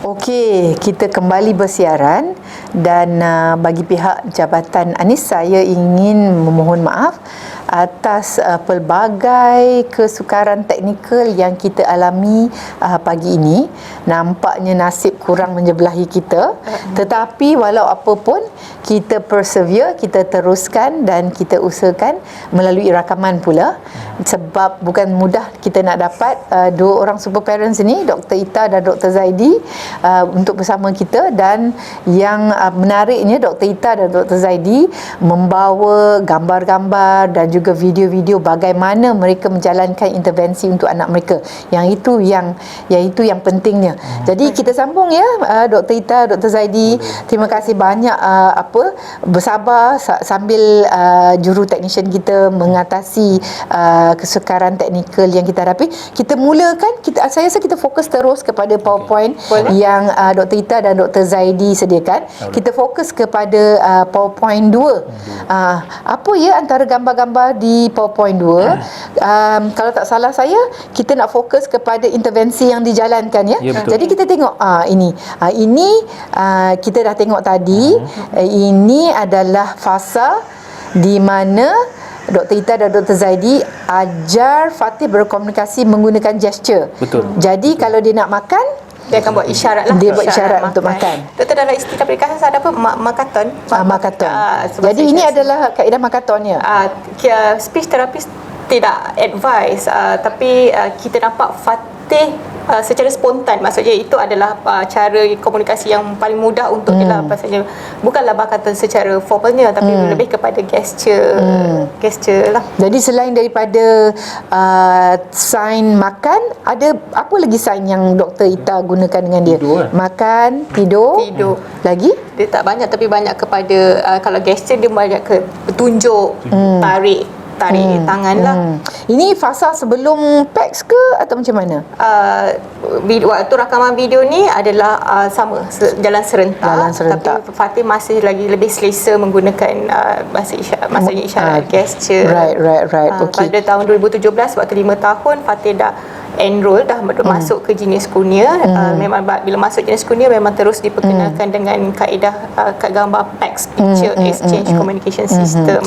Okey, kita kembali bersiaran dan bagi pihak Jabatan Anis, saya ingin memohon maaf atas pelbagai kesukaran teknikal yang kita alami pagi ini. Nampaknya nasib kurang menjebelahi kita, tetapi walau apa pun kita persevere, kita teruskan dan kita usahakan melalui rakaman pula, sebab bukan mudah kita nak dapat dua orang super parents ini, Dr. Ita dan Dr. Zaidi, untuk bersama kita. Dan yang menariknya, Dr. Ita dan Dr. Zaidi membawa gambar-gambar dan juga video-video bagaimana mereka menjalankan intervensi untuk anak mereka. Yang itu yang pentingnya. Jadi kita sambung ya, Dr. Ita, Dr. Zaidi. Terima kasih banyak bersabar sambil juru teknisyen kita mengatasi kesukaran teknikal yang kita hadapi. Kita mulakan, saya rasa kita fokus terus kepada PowerPoint yang Dr. Ita dan Dr. Zaidi sediakan. Kita fokus kepada PowerPoint 2. Apa ya antara gambar-gambar di PowerPoint 2? Kalau tak salah saya, kita nak fokus kepada intervensi yang dijalankan ya. Jadi kita tengok ini kita dah tengok tadi. Ini adalah fasa di mana Dr. Ita dan Dr. Zaidi ajar Fatih berkomunikasi menggunakan gesture. Jadi kalau dia nak makan, dia akan buat isyarat lah. Dia buat isyarat untuk makan. Doktor, dalam istilah perikasan ada apa? Makaton. Makaton. Jadi ini adalah kaedah makatonnya. Speech therapist tidak advise, tapi kita nampak Fatih secara spontan, maksudnya itu adalah cara komunikasi yang paling mudah untuk dia lah. Pasalnya bukanlah makaton secara formalnya, tapi lebih kepada gesture lah. Jadi selain daripada sign makan, ada apa lagi sign yang Dr. Ita gunakan dengan dia? Makan, tidur. Lagi? Dia tak banyak, tapi banyak kepada kalau gesture dia banyak ke tunjuk, tarik tangan lah. Ini fasa sebelum PAX ke atau macam mana? Waktu rakaman video ni adalah sama, jalan serentak. Tapi Fatih masih lagi lebih selesa menggunakan bahasa isyarat, gesture. Right. Okay. Pada tahun 2017, waktu 5 tahun, Fatih dah enroll, dah masuk ke jenis kurnia. Memang bila masuk jenis kurnia memang terus diperkenalkan dengan kaedah gambar PAX, Picture Exchange Communication System.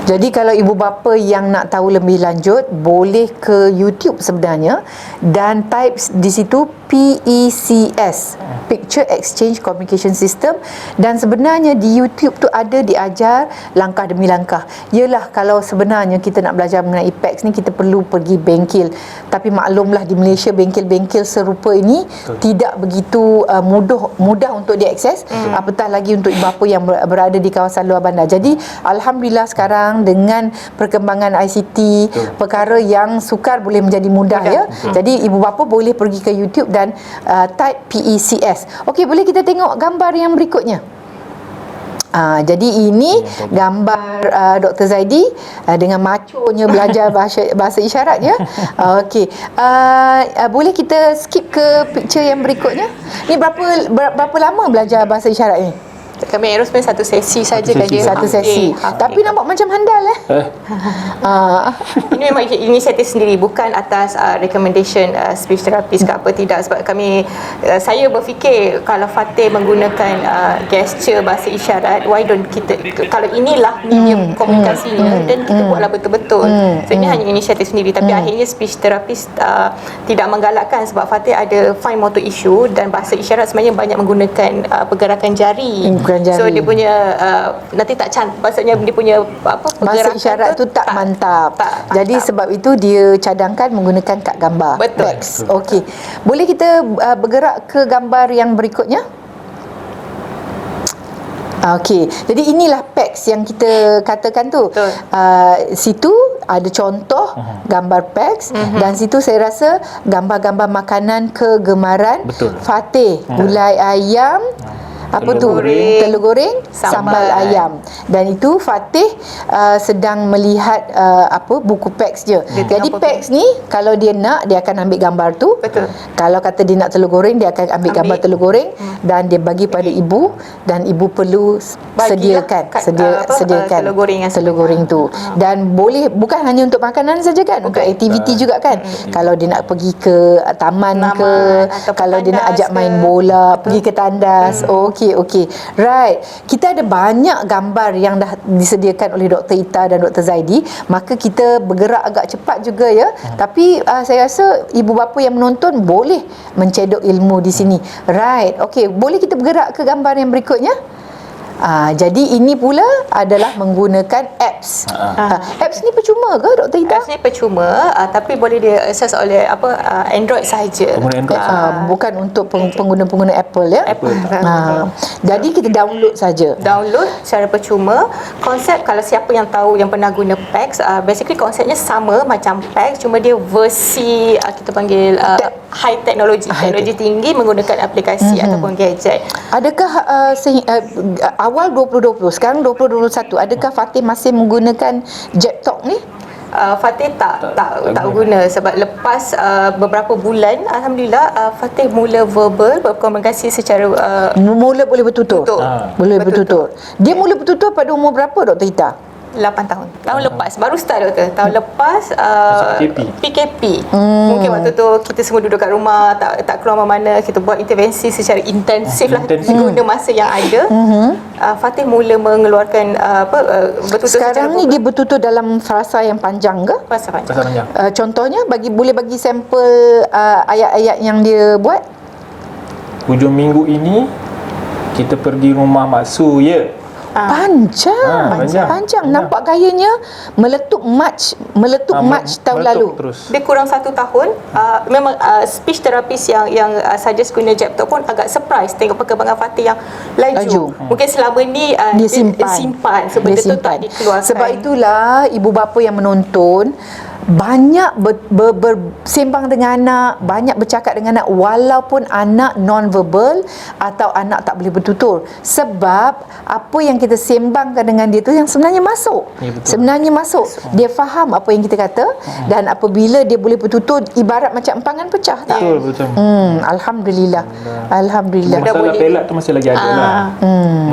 Jadi kalau ibu bapa yang nak tahu lebih lanjut, boleh ke YouTube sebenarnya dan type di situ PECS, Picture Exchange Communication System, dan sebenarnya di YouTube tu ada diajar langkah demi langkah. Yalah, kalau sebenarnya kita nak belajar mengenai PAX ni, kita perlu pergi bengkel. Tapi maklumlah di Malaysia bengkel-bengkel serupa ini tidak begitu mudah untuk diakses, apatah lagi untuk ibu bapa yang berada di kawasan luar bandar. Jadi alhamdulillah sekarang dengan perkembangan ICT, perkara yang sukar boleh menjadi mudah ya. Jadi ibu bapa boleh pergi ke YouTube dan type PECS. Okey, boleh kita tengok gambar yang berikutnya. Jadi ini gambar Dr. Zaidi dengan maconya belajar bahasa isyarat ya. Okey. Boleh kita skip ke picture yang berikutnya? Ni berapa lama belajar bahasa isyarat ni? Kami aerospace satu sesi saja kan dia. Satu sesi. Tapi nampak macam handal Ini memang inisiatif sendiri, bukan atas recommendation speech therapist ke apa, tidak. Sebab saya berfikir kalau Fatih menggunakan gesture bahasa isyarat, why don't kita, kalau inilah medium komunikasinya, dan kita buatlah betul-betul. So ini hanya inisiatif sendiri, tapi akhirnya speech therapist tidak menggalakkan sebab Fatih ada fine motor issue dan bahasa isyarat sebenarnya banyak menggunakan pergerakan jari. So dia punya nanti tak cantik, maksudnya dia punya bahasa isyarat tu tak mantap. Jadi sebab itu dia cadangkan menggunakan kad gambar. PAX. Okey. Boleh kita bergerak ke gambar yang berikutnya? Okey. Jadi inilah PAX yang kita katakan tu. Situ ada contoh gambar PAX dan situ saya rasa gambar-gambar makanan kegemaran Fatih. Gulai ayam, Apa Telur tu? goreng. Telur goreng, sambal ayam. Dan itu Fatih sedang melihat buku packs je. Jadi tengah packs ni kalau dia nak, dia akan ambil gambar tu. Betul. Kalau kata dia nak telur goreng, dia akan ambil gambar telur goreng dan dia bagi pada ibu, dan ibu perlu sediakan sediakan telur goreng tu. Dan boleh bukan hanya untuk makanan saja kan, untuk aktiviti juga kan. Kalau dia nak pergi ke taman ke, ataupun kalau dia nak tandas ajak main ke. bola, pergi ke tandas. Okey. Right. Kita ada banyak gambar yang dah disediakan oleh Dr. Ita dan Dr. Zaidi, maka kita bergerak agak cepat juga ya. Tapi saya rasa ibu bapa yang menonton boleh mencedok ilmu di sini. Right. Okey, boleh kita bergerak ke gambar yang berikutnya? Jadi ini pula adalah menggunakan apps. Apps ni percuma ke Dr. Ita? Apps ni percuma, tapi boleh diakses oleh Android sahaja. Pengguna Android Bukan untuk pengguna-pengguna Apple ya. Apple. Jadi kita download saja. Download secara percuma. Konsep, kalau siapa yang tahu yang pernah guna PAX, basically konsepnya sama macam PAX, cuma dia versi kita panggil high technology. Teknologi tinggi menggunakan aplikasi ataupun gadget. Adakah awal 2020, sekarang 2021, adakah Fatih masih menggunakan Jabtalk ni? Fatih tak guna sebab lepas beberapa bulan alhamdulillah Fatih mula verbal berkomunikasi secara Mula boleh bertutur. Boleh Bertutur. bertutur. Dia mula bertutur pada umur berapa Dr. Ita? 8 tahun. Tahun lepas baru start doktor. Tahun lepas PKP. Mungkin waktu tu kita semua duduk kat rumah, tak keluar mana-mana, kita buat intervensi secara intensif lah guna masa yang ada. Fatih mula mengeluarkan bertutur Sekarang ni dia bertutur dalam frasa yang panjang ke? Masa panjang. panjang. Contohnya boleh bagi sampel ayat-ayat yang dia buat? Hujung minggu ini kita pergi rumah Mak Su ya. Panjang. Nampak gayanya meletup March tahun lalu. Terus. Dia kurang 1 tahun. Memang speech therapist yang suggest guna Jabtalk pun agak surprise tengok perkembangan Fatih yang laju. Mungkin selama ni Dia simpan. So benda tu tak dikeluarkan. Sebab itulah ibu bapa yang menonton banyak bersembang dengan anak, banyak bercakap dengan anak walaupun anak non-verbal atau anak tak boleh bertutur. Sebab apa yang kita sembangkan dengan dia tu yang sebenarnya masuk. Ya, betul. Sebenarnya masuk. Dia faham apa yang kita kata, dan apabila dia boleh bertutur ibarat macam empangan pecah tak? Betul. Alhamdulillah. Masalah pelat tu masih lagi ada lah.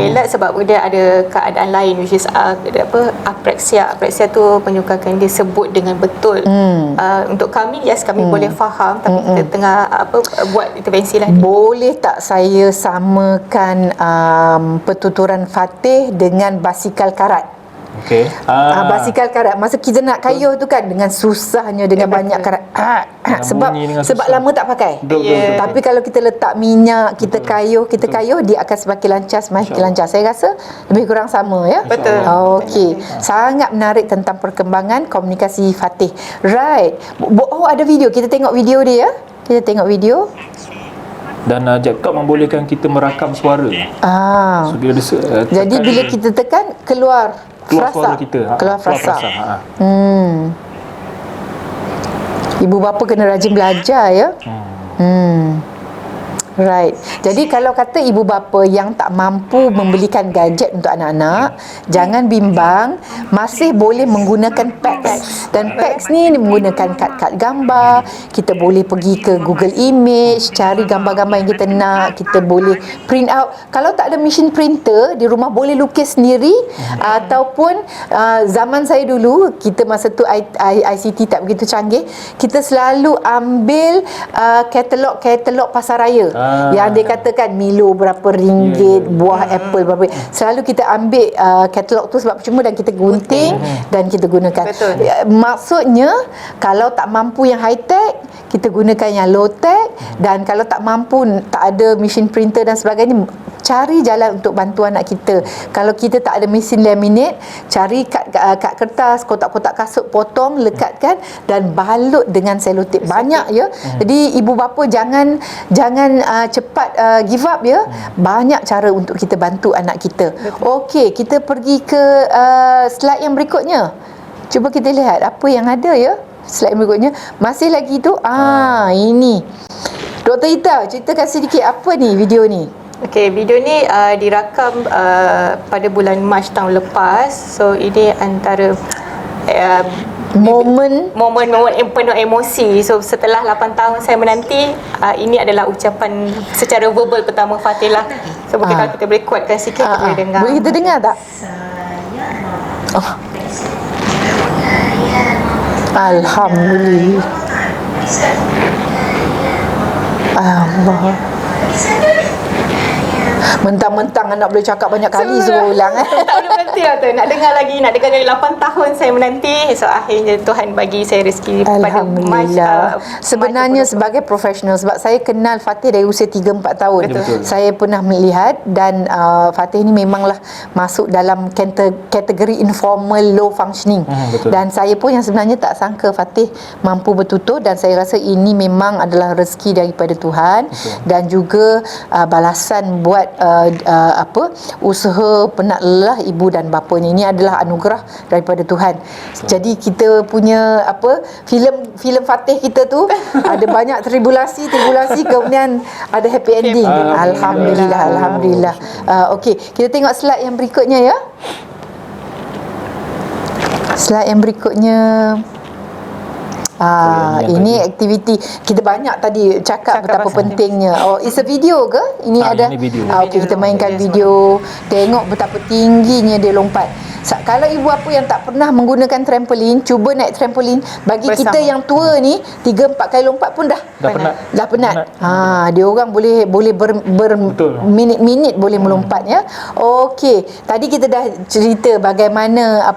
Pelat sebab dia ada keadaan lain, which is aprexia. Aprexia tu menyukarkan dia sebut dengan betul. Untuk kami, kami boleh faham, tapi kita tengah buat intervensi lah. Boleh tak saya samakan pertuturan Fatih dengan basikal karat? Okey. Basikal karat, masa kita nak kayuh tu kan dengan susahnya, dengan banyak karat. Sebab lama tak pakai. Betul. Tapi kalau kita letak minyak, kita kayuh, dia akan semakin lancar. Saya rasa lebih kurang sama ya. Betul. Okey. Sangat menarik tentang perkembangan komunikasi Fatih. Right. Ada video. Kita tengok video dia ya. Kita tengok video. Dan Jabtalk membolehkan kita merakam suara. So bila Jadi bila kita tekan keluar frasa. suara kita. Keluar frasa. Ha. Ibu bapa kena rajin belajar ya. Right. Jadi kalau kata ibu bapa yang tak mampu membelikan gadget untuk anak-anak, jangan bimbang, masih boleh menggunakan PAX. Dan PAX ni menggunakan kad-kad gambar. Kita boleh pergi ke Google Image, cari gambar-gambar yang kita nak. Kita boleh print out. Kalau tak ada mesin printer di rumah, boleh lukis sendiri. Ataupun zaman saya dulu, kita masa tu ICT tak begitu canggih, kita selalu ambil katalog pasaraya. Yang dia katakan Milo berapa ringgit, buah apple berapa. Selalu kita ambil katalog tu sebab percuma, dan kita gunting dan kita gunakan. Betul. Maksudnya kalau tak mampu yang high tech, kita gunakan yang low tech. Dan kalau tak mampu, tak ada mesin printer dan sebagainya, cari jalan untuk bantu anak kita. Kalau kita tak ada mesin laminate, cari kad kertas, kotak-kotak kasut, potong, lekatkan dan balut dengan selotip. Banyak ya. Jadi ibu bapa jangan cepat give up ya. Banyak cara untuk kita bantu anak kita. Okey, kita pergi ke slide yang berikutnya. Cuba kita lihat apa yang ada ya. Slide berikutnya. Masih lagi tu. Ini. Dr. Ita, ceritakan sedikit apa ni video ni? Okey, video ni dirakam pada bulan Mac tahun lepas. So ini antara Momen momen-momen yang penuh emosi. So setelah 8 tahun saya menanti, ini adalah ucapan secara verbal pertama Fatih lah. So mungkin kalau kita boleh kuatkan sikit, kita boleh dengar. boleh kita dengar tak? Oh. Alhamdulillah. Allah. Mentang-mentang anak boleh cakap banyak kali suruh ulang Tak boleh berhenti lah tu. Nak dengar lagi lagi 8 tahun saya menanti. So akhirnya Tuhan bagi saya rezeki pada Alhamdulillah. Sebenarnya sebagai profesional, sebab saya kenal Fatih dari usia 3-4 tahun. Betul. Saya pernah melihat dan Fatih ni memanglah masuk dalam kategori informal low functioning. Betul. Dan saya pun yang sebenarnya tak sangka Fatih mampu bertutur, dan saya rasa ini memang adalah rezeki daripada Tuhan. Betul. Dan juga balasan buat usaha penat lelah ibu dan bapanya. Ini adalah anugerah daripada Tuhan. Jadi kita punya filem Fatih kita tu ada banyak tribulasi kemudian ada happy ending. Alhamdulillah. Okey, kita tengok slide yang berikutnya ya. Slide yang berikutnya. Ini aktiviti kita banyak tadi cakap betapa pentingnya. Oh, it's a video ke? Ini ada. Ini video. Okey, kita mainkan video. Tengok betapa tingginya dia lompat. Kalau ibu apa yang tak pernah menggunakan trampolin, cuba naik trampolin. Bagi bersama. kita yang tua ni 3-4 kali lompat pun dah penat. Dah penat. Dia orang boleh Betul. minit-minit boleh melompat ya. Okey, tadi kita dah cerita bagaimana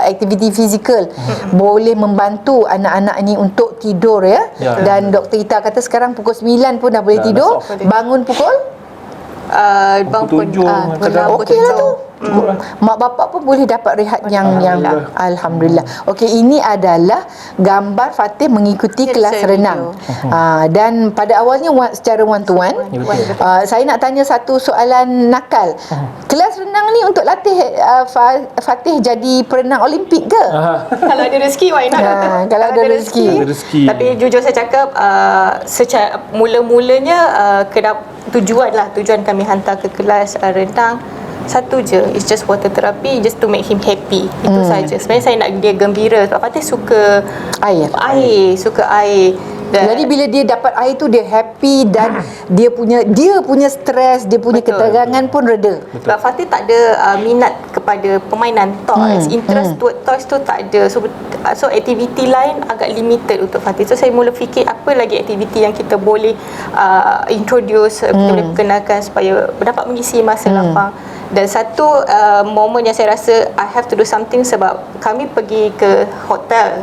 aktiviti fizikal boleh membantu anak-anak ni untuk tidur ya. Dan Dr. Ita kata sekarang pukul 9 pun dah boleh tidur. Bangun pukul Pukul 7 kadang. okey lah tu. Mak bapak pun boleh dapat rehat yang Alhamdulillah. Okey, ini adalah gambar Fatih mengikuti kelas renang. Dan pada awalnya secara one to one. Saya nak tanya satu soalan nakal. Kelas renang ni untuk latih Fatih jadi perenang Olimpik ke? Kalau ada rezeki, why not? Kalau ada rezeki. Tapi jujur saya cakap, secara mula-mulanya tujuan kami hantar ke kelas renang satu je, it's just water therapy, just to make him happy. Itu saja. Sebenarnya saya nak dia gembira sebab Fatih suka Air. suka air. Jadi bila dia dapat air tu dia happy dan dia punya stres, dia punya ketegangan pun reda. Sebab Fatih tak ada minat kepada permainan toys, interest toward toys tu tak ada. So aktiviti lain agak limited untuk Fatih. So saya mula fikir apa lagi aktiviti yang kita boleh introduce, kita boleh perkenalkan supaya dapat mengisi masa lapang. Dan satu momen yang saya rasa I have to do something, sebab kami pergi ke hotel,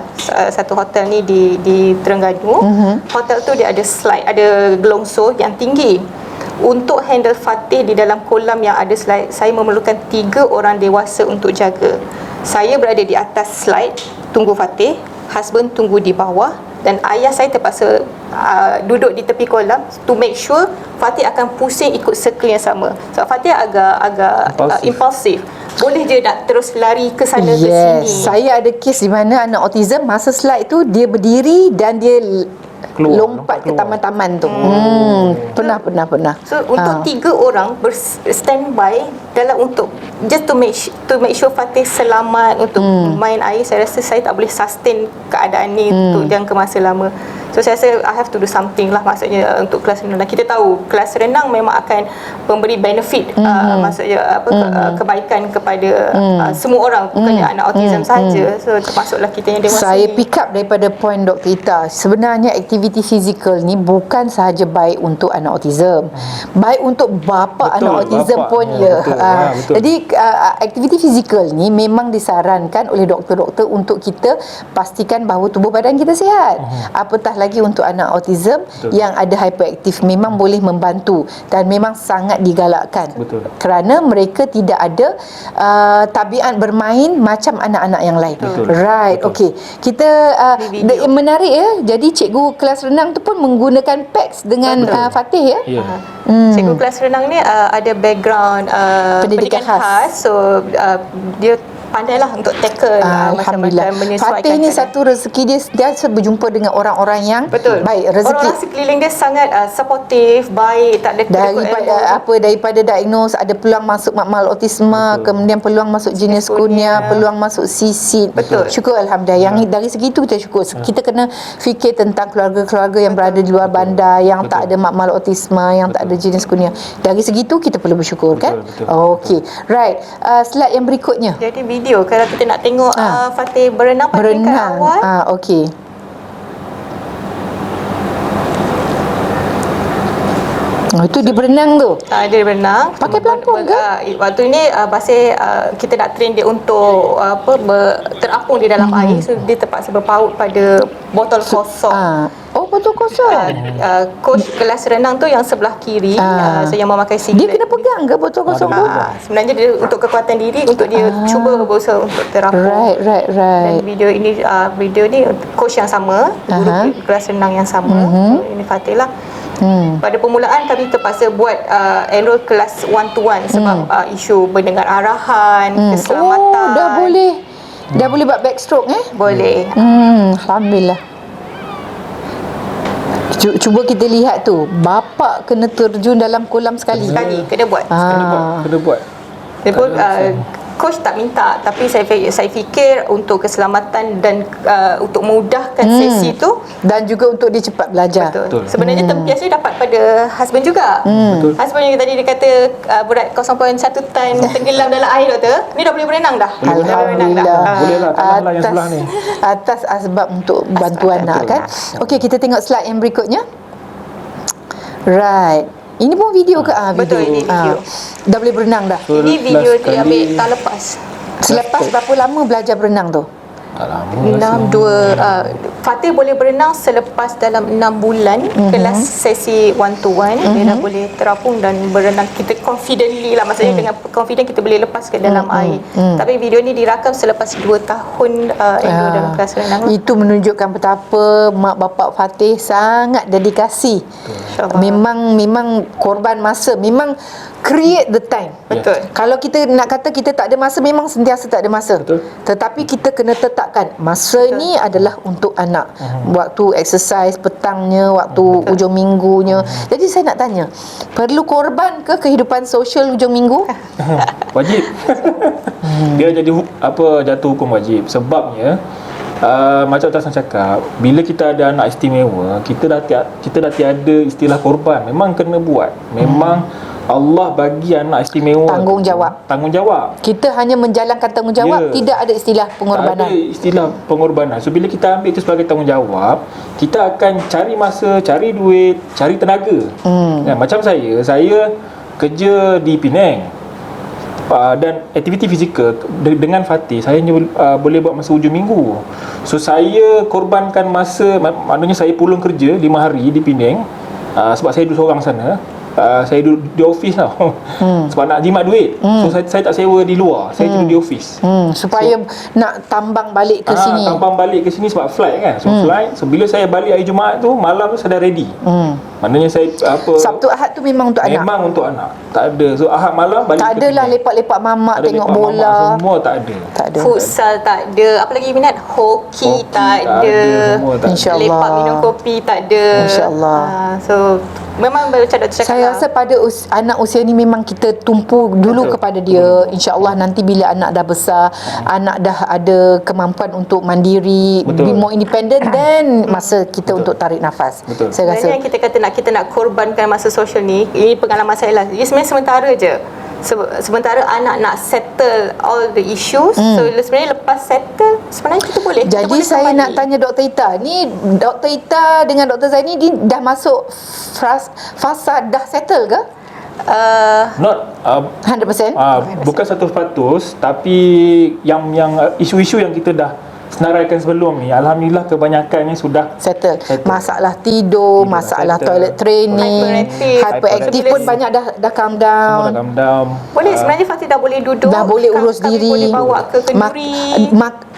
satu hotel ni di Terengganu. Hotel tu dia ada slide, ada gelongso yang tinggi. Untuk handle Fatih di dalam kolam yang ada slide, saya memerlukan 3 orang dewasa untuk jaga. Saya berada di atas slide tunggu Fatih, husband tunggu di bawah, dan ayah saya terpaksa duduk di tepi kolam to make sure Fatih akan pusing ikut circle yang sama. So Fatih agak impulsif. Boleh je nak terus lari ke sana ke sini. Saya ada kes di mana anak autism masa slide tu dia berdiri dan dia lompat ke taman-taman tu. Pernah. So untuk 3 orang standby dalam untuk just to make sure Fatih selamat untuk main air. Saya rasa saya tak boleh sustain keadaan ni untuk jangka masa lama. So saya rasa I have to do something lah, maksudnya untuk kelas renang. Dan kita tahu kelas renang memang akan memberi benefit, maksudnya kebaikan kepada semua orang, bukannya anak autism saja. So termasuklah kita yang dewasa. Saya pick up daripada point Dr. Ita. Sebenarnya aktiviti fizikal ni bukan sahaja baik untuk anak autism, baik untuk bapa anak autism pun ya. Jadi aktiviti fizikal ni memang disarankan oleh doktor-doktor untuk kita pastikan bahawa tubuh badan kita sihat. Apatah lagi untuk anak autism yang ada hyperaktif, memang boleh membantu dan memang sangat digalakkan. Kerana mereka tidak ada tabiat bermain macam anak-anak yang lain. Right. Okey. Kita menarik ya. Jadi cikgu kelas renang tu pun menggunakan pads dengan Fatih ya. Cikgu kelas renang ni ada background pendidikan khas. So dia pandailah untuk tackle Alhamdulillah. macam-macam menyesuaikan Fatih ni keadaan. satu rezeki dia sentiasa berjumpa dengan orang-orang yang Betul. baik. Rezeki Orang-orang sekeliling dia sangat supportive, baik, tak ada daripada diagnose ada peluang masuk makmal autisma, Betul. kemudian peluang masuk jenis kurnia, peluang masuk sisit. Betul. Syukur alhamdulillah. Yang dari segi itu kita syukur. Kita kena fikir tentang keluarga-keluarga yang berada di luar bandar, yang tak ada makmal autisma, yang tak ada jenis kurnia. Dari segi itu kita perlu bersyukur, kan? Betul. Okey. Right. Slide yang berikutnya. Jadi video kalau kita nak tengok Fatih berenang pada tingkat Berenang. awal. Okey. Itu dia berenang tu. Dia berenang. Pakai pelampung ke? Waktu ni Basir kita nak train dia untuk terapung di dalam air. So dia terpaksa berpaut pada botol kosong. Botol kosong. Coach kelas renang tu yang sebelah kiri, so yang memakai Dia singlet. kena pegang ke botol kosong tu? Sebenarnya dia untuk kekuatan diri, untuk dia cuba berusaha untuk terapung. Right. Dan video ni coach yang sama, guru kelas renang yang sama. Ini Fatih lah. Pada permulaan kami terpaksa buat enroll kelas one to one sebab isu mendengar arahan, keselamatan. Dah boleh buat backstroke Boleh. Alhamdulillah. Cuba kita lihat tu, bapa kena terjun dalam kolam sekali. Kena buat. Kena buat. Dia pun coach tak minta, tapi saya fikir untuk keselamatan dan untuk memudahkan sesi tu, dan juga untuk dia cepat belajar. betul. Sebenarnya tempias ni dapat pada husband juga. Betul. Husband yang tadi dia kata berat 0.1 tan tenggelam dalam air, doktor. Ni dah boleh berenang dah. Alhamdulillah. Boleh lah, tanahlah yang sebelah ni. Atas asbab untuk bantu anak, kan. Okey, kita tengok slide yang berikutnya. Right. Ini pun video ke? Video. Betul, ini video. Dah boleh berenang dah. So, Ini video last dia ambil kali- tahun lepas. Selepas berapa lama belajar berenang tu? Fatih boleh berenang selepas dalam 6 bulan kelas sesi one to one. Dia dah boleh terapung dan berenang kita confidently lah, maksudnya dengan confident kita boleh lepas ke dalam air. Tapi video ni dirakam selepas 2 tahun enroll dalam kelas renang lah. Itu menunjukkan betapa mak bapak Fatih sangat dedikasi. Memang korban masa, memang create the time. Betul. Kalau kita nak kata kita tak ada masa, memang sentiasa tak ada masa. Betul. Tetapi kita kena tetapkan masa ni adalah untuk anak. Waktu exercise petangnya, waktu ujung minggunya. Jadi saya nak tanya, perlu korban ke kehidupan sosial ujung minggu? Wajib. Dia jadi jatuh hukum wajib. Sebabnya macam Tassan cakap, bila kita ada anak istimewa, kita dah tiada istilah korban. Memang kena buat. Memang Allah bagi anak istimewa tanggungjawab. Kita hanya menjalankan tanggungjawab, tidak ada istilah pengorbanan. Tak ada istilah pengorbanan. So bila kita ambil itu sebagai tanggungjawab, kita akan cari masa, cari duit, cari tenaga. Macam saya kerja di Penang. Dan aktiviti fizikal dengan Fatih saya hanya boleh buat masa hujung minggu. So saya korbankan masa, maknanya saya pulang kerja 5 hari di Penang, sebab saya duduk seorang sana. Saya duduk di office tau. Sebab nak jimat duit. So saya tak sewa di luar, saya duduk di office. Supaya nak tambang balik ke sini. Tambang balik ke sini sebab flight kan. So flight. So bila saya balik hari Jumaat tu, malam tu saya dah ready. Maknanya saya Sabtu Ahad tu memang untuk anak. Memang untuk anak. Tak ada. So Ahad malam balik. Tak adalah lepak-lepak mamak ada tengok lepak bola. Mamak, semua tak ada. Tak ada. Futsal tak ada. Apa lagi minat? Hoki tak ada. Semua tak ada. InsyaAllah. Lepak minum kopi tak ada. InsyaAllah. So memang macam Dr. cakap. Saya rasa pada anak usia ni memang kita tumpu dulu kepada dia. InsyaAllah nanti bila anak dah besar, anak dah ada kemampuan untuk mandiri, be more independent, then masa kita untuk tarik nafas. Saya rasa sebenarnya kita nak korbankan masa sosial ni, ini pengalaman saya lah. Ia sebenarnya sementara je. Sementara anak nak settle all the issues, so sebenarnya lepas settle sebenarnya kita boleh. Jadi saya nak tanya Dr. Ita, ni Dr. Ita dengan Dr. Zaini ni dah masuk fasa dah settle ke? Not 100%? bukan 100%, tapi yang isu-isu yang kita dah senaraikan sebelum ni, alhamdulillah kebanyakannya sudah settle. Masalah tidur, masalah settle. Toilet training, hyperaktif pun banyak dah calm down. Semua dah calm down. Boleh sebenarnya Fatih dah boleh duduk, dah boleh urus diri, boleh bawa ke kenduri,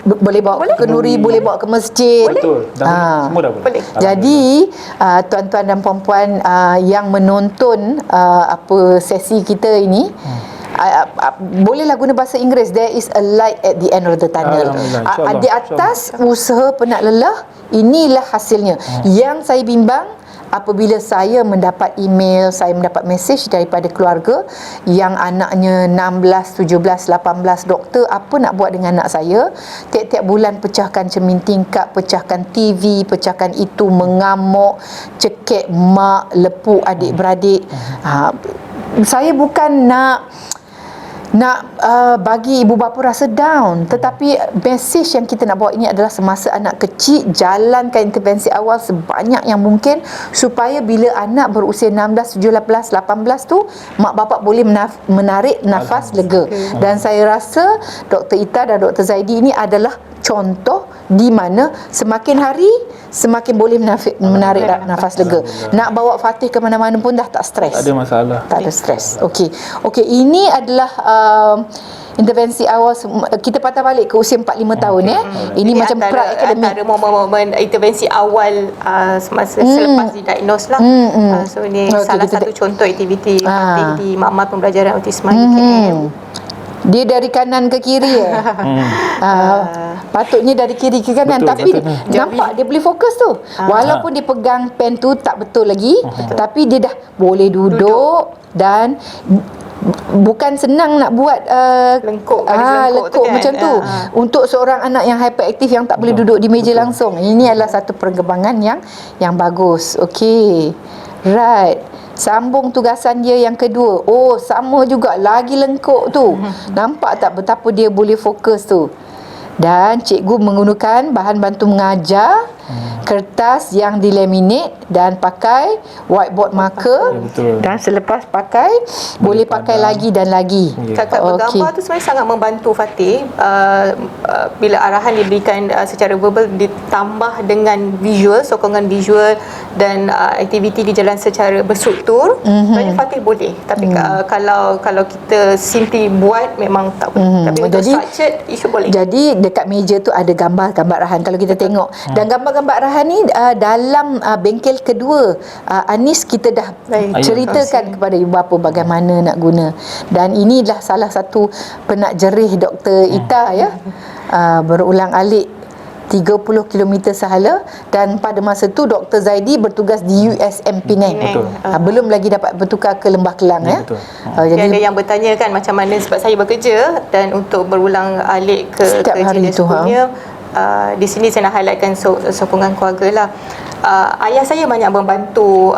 boleh bawa ke kenduri, boleh bawa ke masjid. Betul. Semua dah boleh. Jadi tuan-tuan dan puan-puan yang menonton sesi kita ini, bolehlah guna bahasa Inggeris, there is a light at the end of the tunnel. Alhamdulillah, insyaAllah. Di atas usaha penat lelah, inilah hasilnya. Yang saya bimbang apabila saya mendapat email, saya mendapat mesej daripada keluarga yang anaknya 16, 17, 18, doktor, apa nak buat dengan anak saya? Tiap-tiap bulan pecahkan cermin tingkap, pecahkan TV, pecahkan itu, mengamuk, cekik mak, lepuk adik-beradik. Saya bukan nak bagi ibu bapa rasa down, tetapi mesej yang kita nak bawa ini adalah semasa anak kecil, jalankan intervensi awal sebanyak yang mungkin supaya bila anak berusia 16, 17, 18 tu mak bapak boleh menarik nafas lega. Dan saya rasa Dr. Ita dan Dr. Zaidi ini adalah contoh di mana semakin hari semakin boleh menarik nafas lega. Nak bawa Fatih ke mana-mana pun dah tak stres. Tak ada masalah. Tak ada stres. Okey, ini adalah intervensi awal. Kita patah balik ke usia 45 tahun ya. Ini macam pra-akademik. Antara momen-momen intervensi awal semasa selepas didiagnose lah. So ni salah satu contoh aktiviti di Makmal Pembelajaran Autisma KL. Dia dari kanan ke kiri patutnya dari kiri ke kanan. Betul, tapi betul. nampak dia boleh fokus tu. Walaupun dia pegang pen tu tak betul lagi, tapi dia dah boleh duduk. Dan bukan senang nak buat lengkuk lengkuk macam tu. Untuk seorang anak yang hyperaktif yang tak boleh duduk di meja langsung, ini adalah satu perkembangan yang bagus. Okey, right. Sambung tugasan dia yang kedua. Oh, sama juga, lagi lengkuk tu. Nampak tak betapa dia boleh fokus tu. Dan cikgu menggunakan bahan bantu mengajar, kertas yang dilaminate dan pakai whiteboard marker. Dan selepas pakai boleh pakai lagi dan lagi. Kakak bergambar tu sebenarnya sangat membantu Fatih. Bila arahan diberikan secara verbal ditambah dengan visual, sokongan visual dan aktiviti dijalan secara berstruktur, sebenarnya Fatih boleh. Tapi kalau kita simply buat memang tak boleh. Tapi untuk structured isu boleh. Jadi dekat meja tu ada gambar-gambar arahan kalau kita tengok. Dan gambar-gambar arahan ni dalam bengkel kedua Anis kita dah ceritakan kepada ibu bapa bagaimana nak guna. Dan inilah salah satu penak jerih Dr. Ita ya. Berulang alik 30 km sahala. Dan pada masa tu Dr. Zaidi bertugas di USM Penang. Belum lagi dapat bertukar ke Lembah Kelang ya. Jadi ada yang bertanya kan macam mana sebab saya bekerja dan untuk berulang alik ke jenis punya. Di sini saya nak highlightkan sokongan keluarga lah. Ayah saya banyak membantu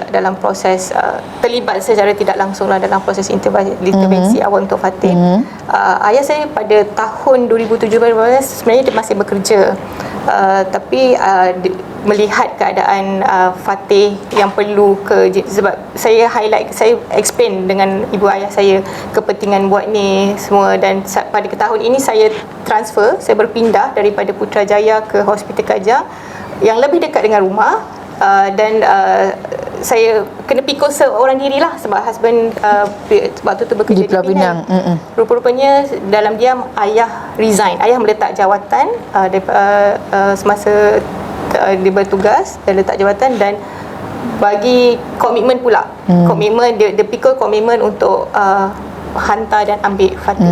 dalam proses terlibat secara tidak langsung lah dalam proses intervensi awal untuk Fatih. Ayah saya pada tahun 2017 sebenarnya dia masih bekerja, tapi melihat keadaan Fatih yang perlu sebab saya explain dengan ibu ayah saya kepentingan buat ni semua. Dan pada tahun ini saya berpindah daripada Putrajaya ke Hospital Kajang yang lebih dekat dengan rumah. Dan saya kena pikul seorang diri lah sebab husband waktu tu bekerja di Penang. Rupa-rupanya dalam diam ayah resign. Ayah meletak jawatan semasa dia bertugas, dia letak jawatan dan bagi komitmen pula. Komitmen dia pikul komitmen untuk hantar dan ambil Fatih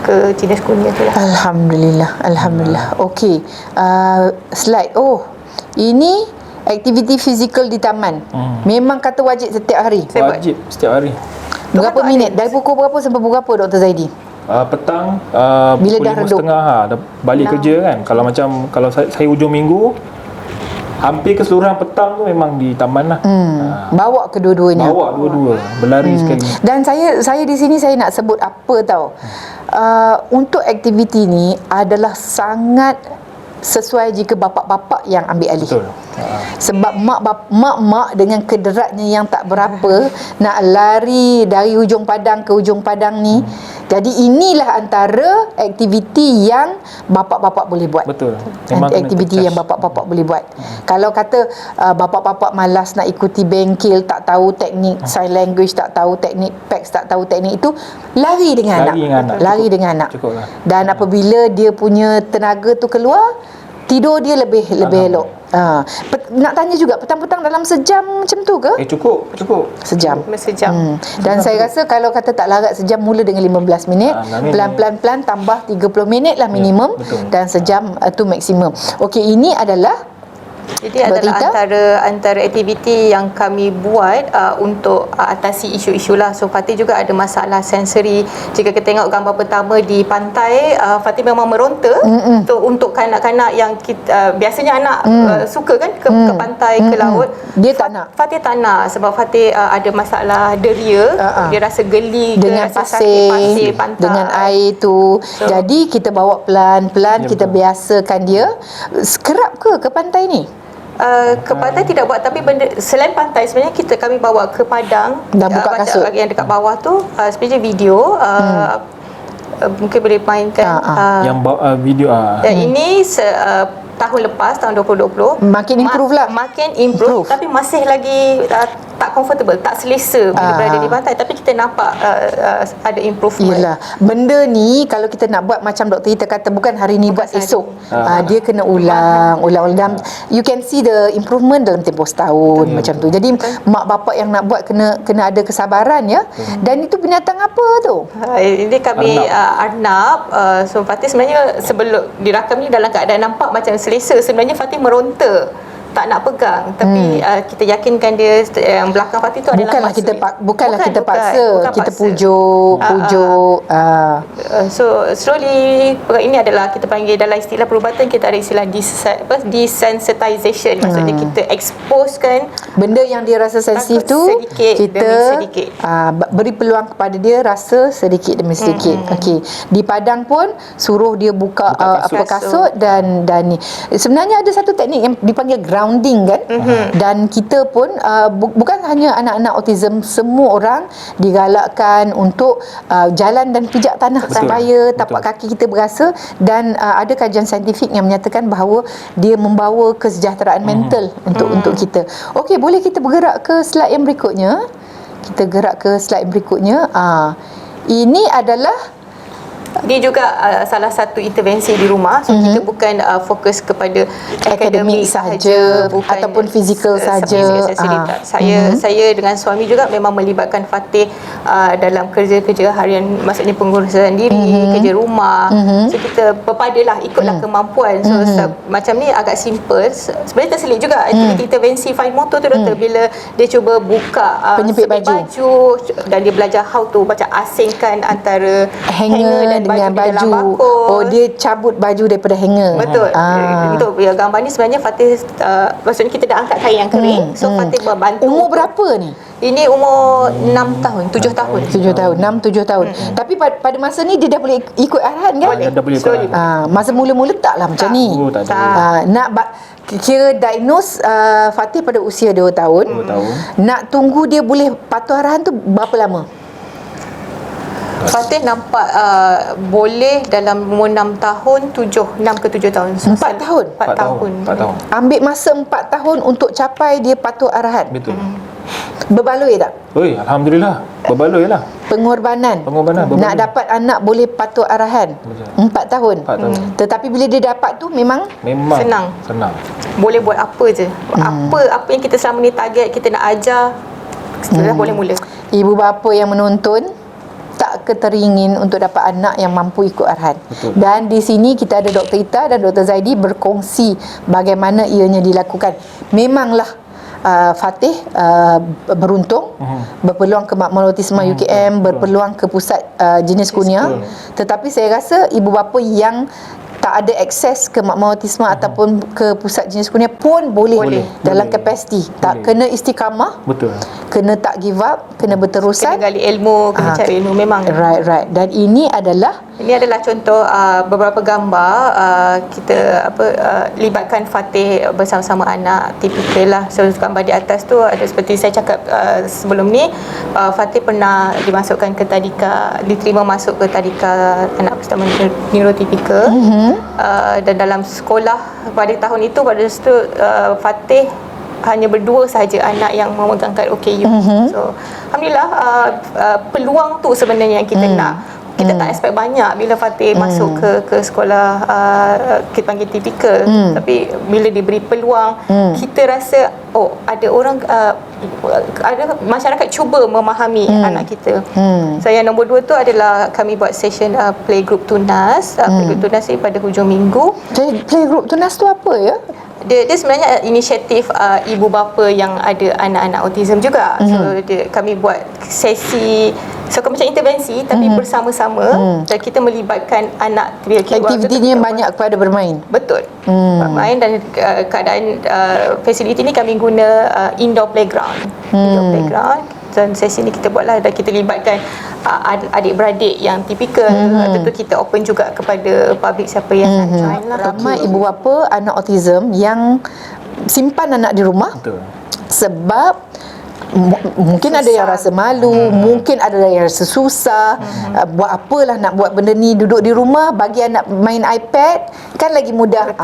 ke Jenis Kurnia tu lah. Alhamdulillah. Okey, slide. Ini aktiviti fizikal di taman. Memang kata wajib setiap hari. Wajib setiap hari. Berapa minit? Dari pukul berapa sampai pukul berapa Dr. Zaidi? Petang bila pukul dah redup 5.30 dah balik kerja kan. Kalau saya hujung minggu, hampir keseluruhan petang tu memang di taman lah. Bawa kedua-duanya. Bawa dua-dua, berlari sekali. Dan saya di sini saya nak sebut apa tahu. Untuk aktiviti ni adalah sangat sesuai jika bapa-bapa yang ambil alih. Betul. Sebab mak dengan kederatnya yang tak berapa nak lari dari hujung padang ke hujung padang ni. Jadi inilah antara aktiviti yang bapa-bapa boleh buat. Betul. Memang aktiviti yang bapa-bapa boleh buat. Kalau kata bapa-bapa malas nak ikuti bengkel, tak tahu teknik sign language, tak tahu teknik PACS, tak tahu teknik itu, lari dengan anak. Lari dengan anak. Cukuplah. Dan apabila dia punya tenaga tu keluar, tidur dia lebih elok. Nak tanya juga, petang-petang dalam sejam macam tu ke? Cukup Sejam. Sejam. Dan saya rasa kalau kata tak larat sejam, mula dengan 15 minit, pelan-pelan tambah 30 minit lah minimum, dan sejam tu maksimum. Okey, ini adalah Jadi adalah antara aktiviti yang kami buat untuk atasi isu-isu lah. So Fatih juga ada masalah sensori. Jika kita tengok gambar pertama di pantai, Fatih memang meronta untuk kanak-kanak yang kita, biasanya anak suka kan ke pantai, ke laut. Dia tak nak. Fatih tak nak sebab Fatih ada masalah deria. Dia rasa geli dengan rasa sakit pasir pantai, dengan air tu. Jadi kita bawa pelan-pelan, kita biasakan dia. Kerap ke pantai ni? Ke pantai tidak buat, tapi benda selain pantai sebenarnya kami bawa ke padang dan buka kasut yang dekat bawah tu, sebenarnya video mungkin boleh mainkan yang video ini tahun lepas, tahun 2020 makin improve lah, makin improve. Tapi masih lagi tak comfortable, tak selesa bila berada di pantai, tapi kita nampak ada improvement. Yelah, benda ni kalau kita nak buat macam Dr. Ita kata, bukan hari ni buat esok. Dia kena ulang. Dan you can see the improvement dalam tempoh setahun macam tu. Jadi mak bapak yang nak buat kena ada kesabaran ya. Dan itu binatang apa tu? Ini kami Arnab. So Fatih sebenarnya sebelum dirakam ni dalam keadaan nampak macam selesa, sebenarnya Fatih meronta, tak nak pegang, tapi kita yakinkan dia yang belakang Fatih tu adalah bukanlah kita paksa, kita pujuk. So slowly, ini adalah kita panggil dalam istilah perubatan, kita ada istilah desensitization. Maksudnya kita exposekan benda yang dia rasa sensitif tu, kita beri peluang kepada dia rasa sedikit demi sedikit. Okey, di padang pun suruh dia buka kasut dan ni. Sebenarnya ada satu teknik yang dipanggil grounding kan. Dan kita pun bukan hanya anak-anak autism, semua orang digalakkan untuk jalan dan pijak tanah supaya tapak kaki kita berasa. Dan ada kajian saintifik yang menyatakan bahawa dia membawa kesejahteraan mental untuk kita. Okey, boleh kita bergerak ke slide yang berikutnya. Ini adalah dia juga salah satu intervensi di rumah. So kita bukan fokus kepada akademik sahaja, bukan ataupun fizikal sahaja. Saya dengan suami juga memang melibatkan Fatih dalam kerja-kerja harian, maksudnya pengurusan diri, kerja rumah. So kita berpadalah, ikutlah kemampuan. So macam ni agak simple. Sebenarnya terselit juga intervensi fine motor tu doktor, bila dia cuba buka penyepit baju dan dia belajar how to macam asingkan antara hanger dan dengan baju. Dia cabut baju daripada hanger. Betul. Untuk gambar ni sebenarnya Fatih maksudnya kita dah angkat kain yang kering. So Fatih membantu. Umur berapa ni? Ini umur 6 tahun, 7 tahun. 7 tahun, 6-7 tahun. Tapi pada masa ni dia dah boleh ikut arahan kan? Dah boleh ikut. Masa mula-mula taklah macam ni. Nak kira diagnose Fatih pada usia 2 tahun. Nak tunggu dia boleh patuh arahan tu berapa lama? Fatih nampak boleh dalam umur 6 tahun, 6 ke 7 tahun. 4 tahun? 4 tahun. Ambil masa 4 tahun untuk capai dia patuh arahan. Betul. Berbaloi tak? Alhamdulillah, berbaloi lah. Pengorbanan berbaloi. nak dapat anak boleh patuh arahan. 4 tahun. Tetapi bila dia dapat tu memang senang. Boleh buat apa je. Apa yang kita selama ni target, kita nak ajar, sudah boleh mula. Ibu bapa yang menonton tak keteringin untuk dapat anak yang mampu ikut arahan. Dan di sini kita ada Dr. Ita dan Dr. Zaidi berkongsi bagaimana ianya dilakukan. Memanglah Fatih beruntung berpeluang ke Makmal Autisma UKM, berpeluang ke pusat jenis kurnia. Tetapi saya rasa ibu bapa yang tak ada akses ke Makmal Autisma ataupun ke pusat jenis kurnia pun boleh dalam kapasiti. Tak kena istiqamah. Kena tak give up, kena berterusan, kena gali ilmu, kena cari ilmu memang. Right. Dan ini adalah contoh beberapa gambar kita libatkan Fatih bersama-sama anak, tipikal lah. So gambar di atas tu ada seperti saya cakap sebelum ni, Fatih pernah dimasukkan ke tadika, diterima masuk ke tadika anak pertama neurotipikal. Dan dalam sekolah pada tahun itu, Fatih hanya berdua sahaja anak yang memegang kad OKU. So alhamdulillah, peluang tu sebenarnya yang kita nak kita tak expect banyak bila Fatih masuk ke sekolah kita panggil tipikal, tapi bila diberi peluang kita rasa ada orang ada masyarakat cuba memahami anak kita. So yang nombor 2 tu adalah kami buat session playgroup tunas. Playgroup tunas ni pada hujung minggu. Playgroup tunas tu apa ya? Dia sebenarnya inisiatif ibu bapa yang ada anak-anak autism juga. So kami buat sesi macam intervensi tapi bersama-sama, dan kita melibatkan anak dia. Aktivitinya banyak kepada bermain. Betul. Bermain, dan keadaan fasiliti ni kami guna indoor playground. Indoor playground. Dan sesi ni kita buatlah, dan kita libatkan adik-beradik yang tipikal. Tentu kita open juga kepada public siapa yang nak join lah. Ramai ibu bapa anak autism yang simpan anak di rumah. Betul. Sebab mungkin ada yang rasa malu, mungkin ada yang rasa susah, buat apalah nak buat benda ni, duduk di rumah, bagi anak main iPad kan lagi mudah.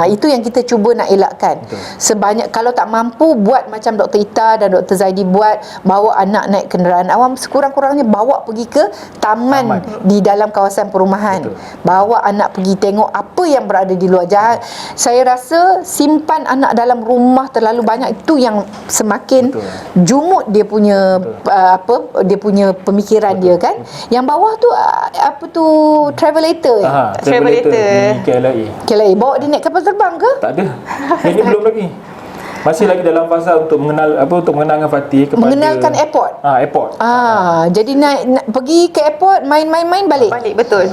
Itu yang kita cuba nak elakkan. Sebanyak, kalau tak mampu, buat macam Dr. Ita dan Dr. Zaidi buat, bawa anak naik kenderaan awam, sekurang-kurangnya bawa pergi ke taman di dalam kawasan perumahan. Bawa anak pergi tengok apa yang berada di luar. Saya rasa simpan anak dalam rumah terlalu banyak, itu yang semakin jumut dia punya dia punya pemikiran dia kan. Yang bawah tu apa tu, travelator. Travelator KLIA bawa dia naik kapal terbang ke? Tak ada. Ini belum lagi. Masih lagi dalam fasa untuk mengenalkan Fatih kepada mengenalkan airport. Airport. Jadi naik pergi ke airport, main balik. Betul.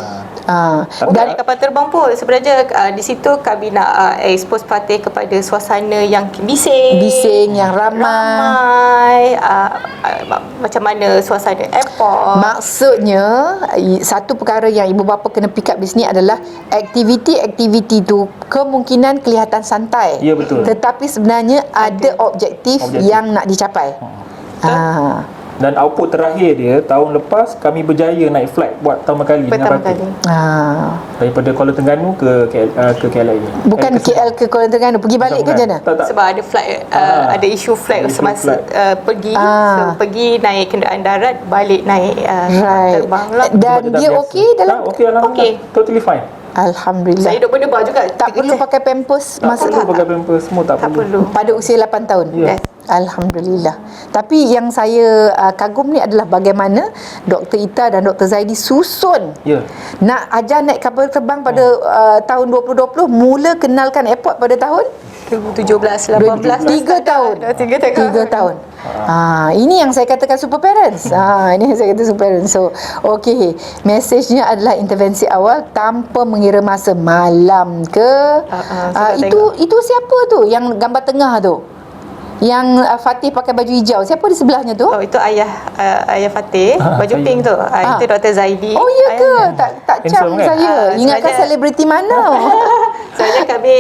Dan kapal terbang pun sebenarnya di situ kami nak expose Fatih kepada suasana yang bising yang ramai, macam mana suasana airport. Maksudnya satu perkara yang ibu bapa kena pick up di sini adalah aktiviti tu kemungkinan kelihatan santai. Ya, betul. Tetapi sebenarnya ada objektif yang nak dicapai. Dan output terakhir dia tahun lepas kami berjaya naik flight buat pertama kali dengan Fatih. Daripada Kuala Terengganu ke KLIA. Bukan KL ke Kuala Terengganu, pergi balik ke macam mana? Tak. Sebab ada flight, ada isu flight semasa pergi. So, pergi naik kenderaan darat, balik naik terbang lah. Dan dia okey dalam? Okey, alhamdulillah. Totally fine. Alhamdulillah. Saya duduk berdebar juga. Tak perlu pakai pampers masa Tak perlu pakai pampers, semua tak perlu. pada usia 8 tahun. Yes. Alhamdulillah. Tapi yang saya kagum ni adalah bagaimana Dr. Ita dan Dr. Zaidi susun nak ajar naik kapal terbang pada tahun 2020, mula kenalkan airport pada tahun 2017, 18, 3 tahun. 3 tahun. Ini yang saya katakan super parents. Ini yang saya kata super parents. So, okey, mesejnya adalah intervensi awal tanpa mengira masa, malam ke. Itu siapa tu yang gambar tengah tu? Yang Fatih pakai baju hijau. Siapa di sebelahnya tu? Itu ayah Fatih, baju pink tu. Itu Dr. Zaidi. Oh ya ke? Tak cam Handsome kan? saya. Ingatkan selebriti mana? Sebenarnya kami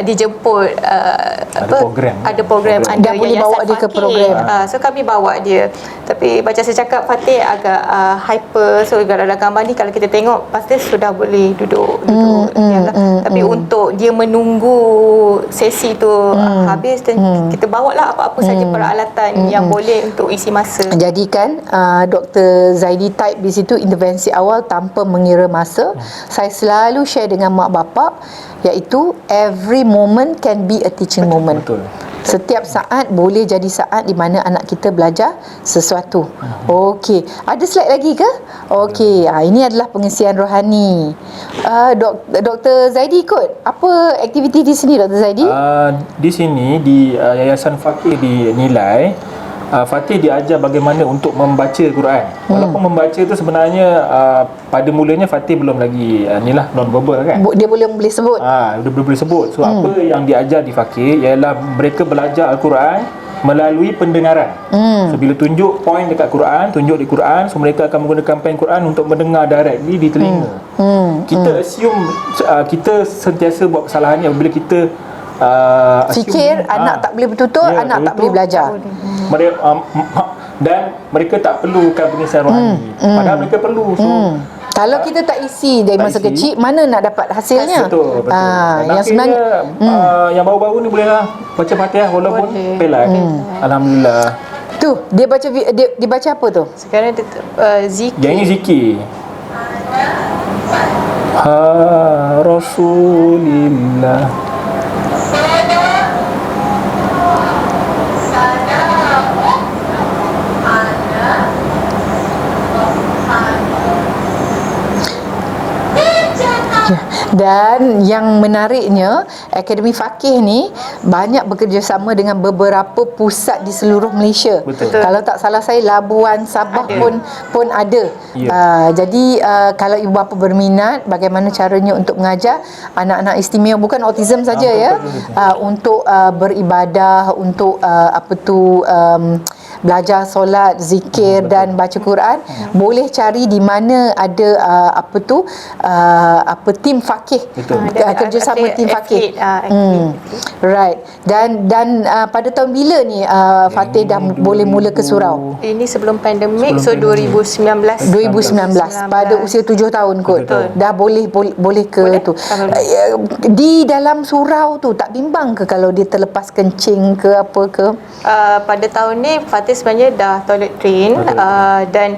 dijemput ada program Dah boleh bawa dia ke program. So kami bawa dia. Tapi macam saya cakap, Fatih agak hyper. So dalam gambar ni kalau kita tengok, pasti sudah boleh duduk tapi untuk dia menunggu sesi tu habis, dan kita bawa lah apa-apa saja peralatan yang boleh untuk isi masa. Jadi kan Dr. Zaidi type di situ intervensi awal tanpa mengira masa. Saya selalu share dengan mak bapak, iaitu every moment can be a teaching moment. Betul. Setiap saat boleh jadi saat di mana anak kita belajar sesuatu. Okey, ada slide lagi ke? Okey, ini adalah pengisian rohani. Dr. Zaidi ikut. Apa aktiviti di sini, Dr. Zaidi? Di sini di Yayasan Fakih dinilai Fatih diajar bagaimana untuk membaca Quran. Walaupun membaca tu sebenarnya pada mulanya Fatih belum lagi non verbal kan. Dia boleh sebut. Dia boleh sebut. So apa yang diajar di Fakih ialah mereka belajar Al-Quran melalui pendengaran. So bila tunjuk point dekat Quran, tunjuk di Quran, so mereka akan menggunakan pen Quran untuk mendengar directly di telinga. Kita assume kita sentiasa buat kesalahan ni bila kita fikir anak tak boleh bertutur, anak tak boleh belajar. Dan mereka tak perlukan pengisian rohani. Padahal mereka perlu. So kalau kita tak isi dari masa kecil, mana nak dapat hasilnya? Betul. Yang sebenarnya yang baru-baru ni bolehlah baca Fatihah walaupun pelat. Alhamdulillah. Tu dia baca apa tu? Sekarang dia zikir. Yang ini zikir. Ha Rasulillah. Dan yang menariknya, Akademi Faqih ni banyak bekerjasama dengan beberapa pusat di seluruh Malaysia. Betul. Kalau tak salah saya, Labuan, Sabah pun ada. Ya. Jadi kalau ibu bapa berminat bagaimana caranya untuk mengajar anak-anak istimewa, bukan autism saja ya, untuk beribadah, untuk belajar solat, zikir dan baca Quran, boleh cari di mana ada tim Faqih. Kerjasama tim Faqih. Right. Dan pada tahun bila ni Fatih dah boleh mula ke surau? Ini sebelum pandemik, so 2019. 2019 pada usia 7 tahun kot. Betul. Dah boleh ke Boleh. tu. Di dalam surau tu tak bimbang ke kalau dia terlepas kencing ke apa ke? Pada tahun ni Fatih sebenarnya dah toilet train, dan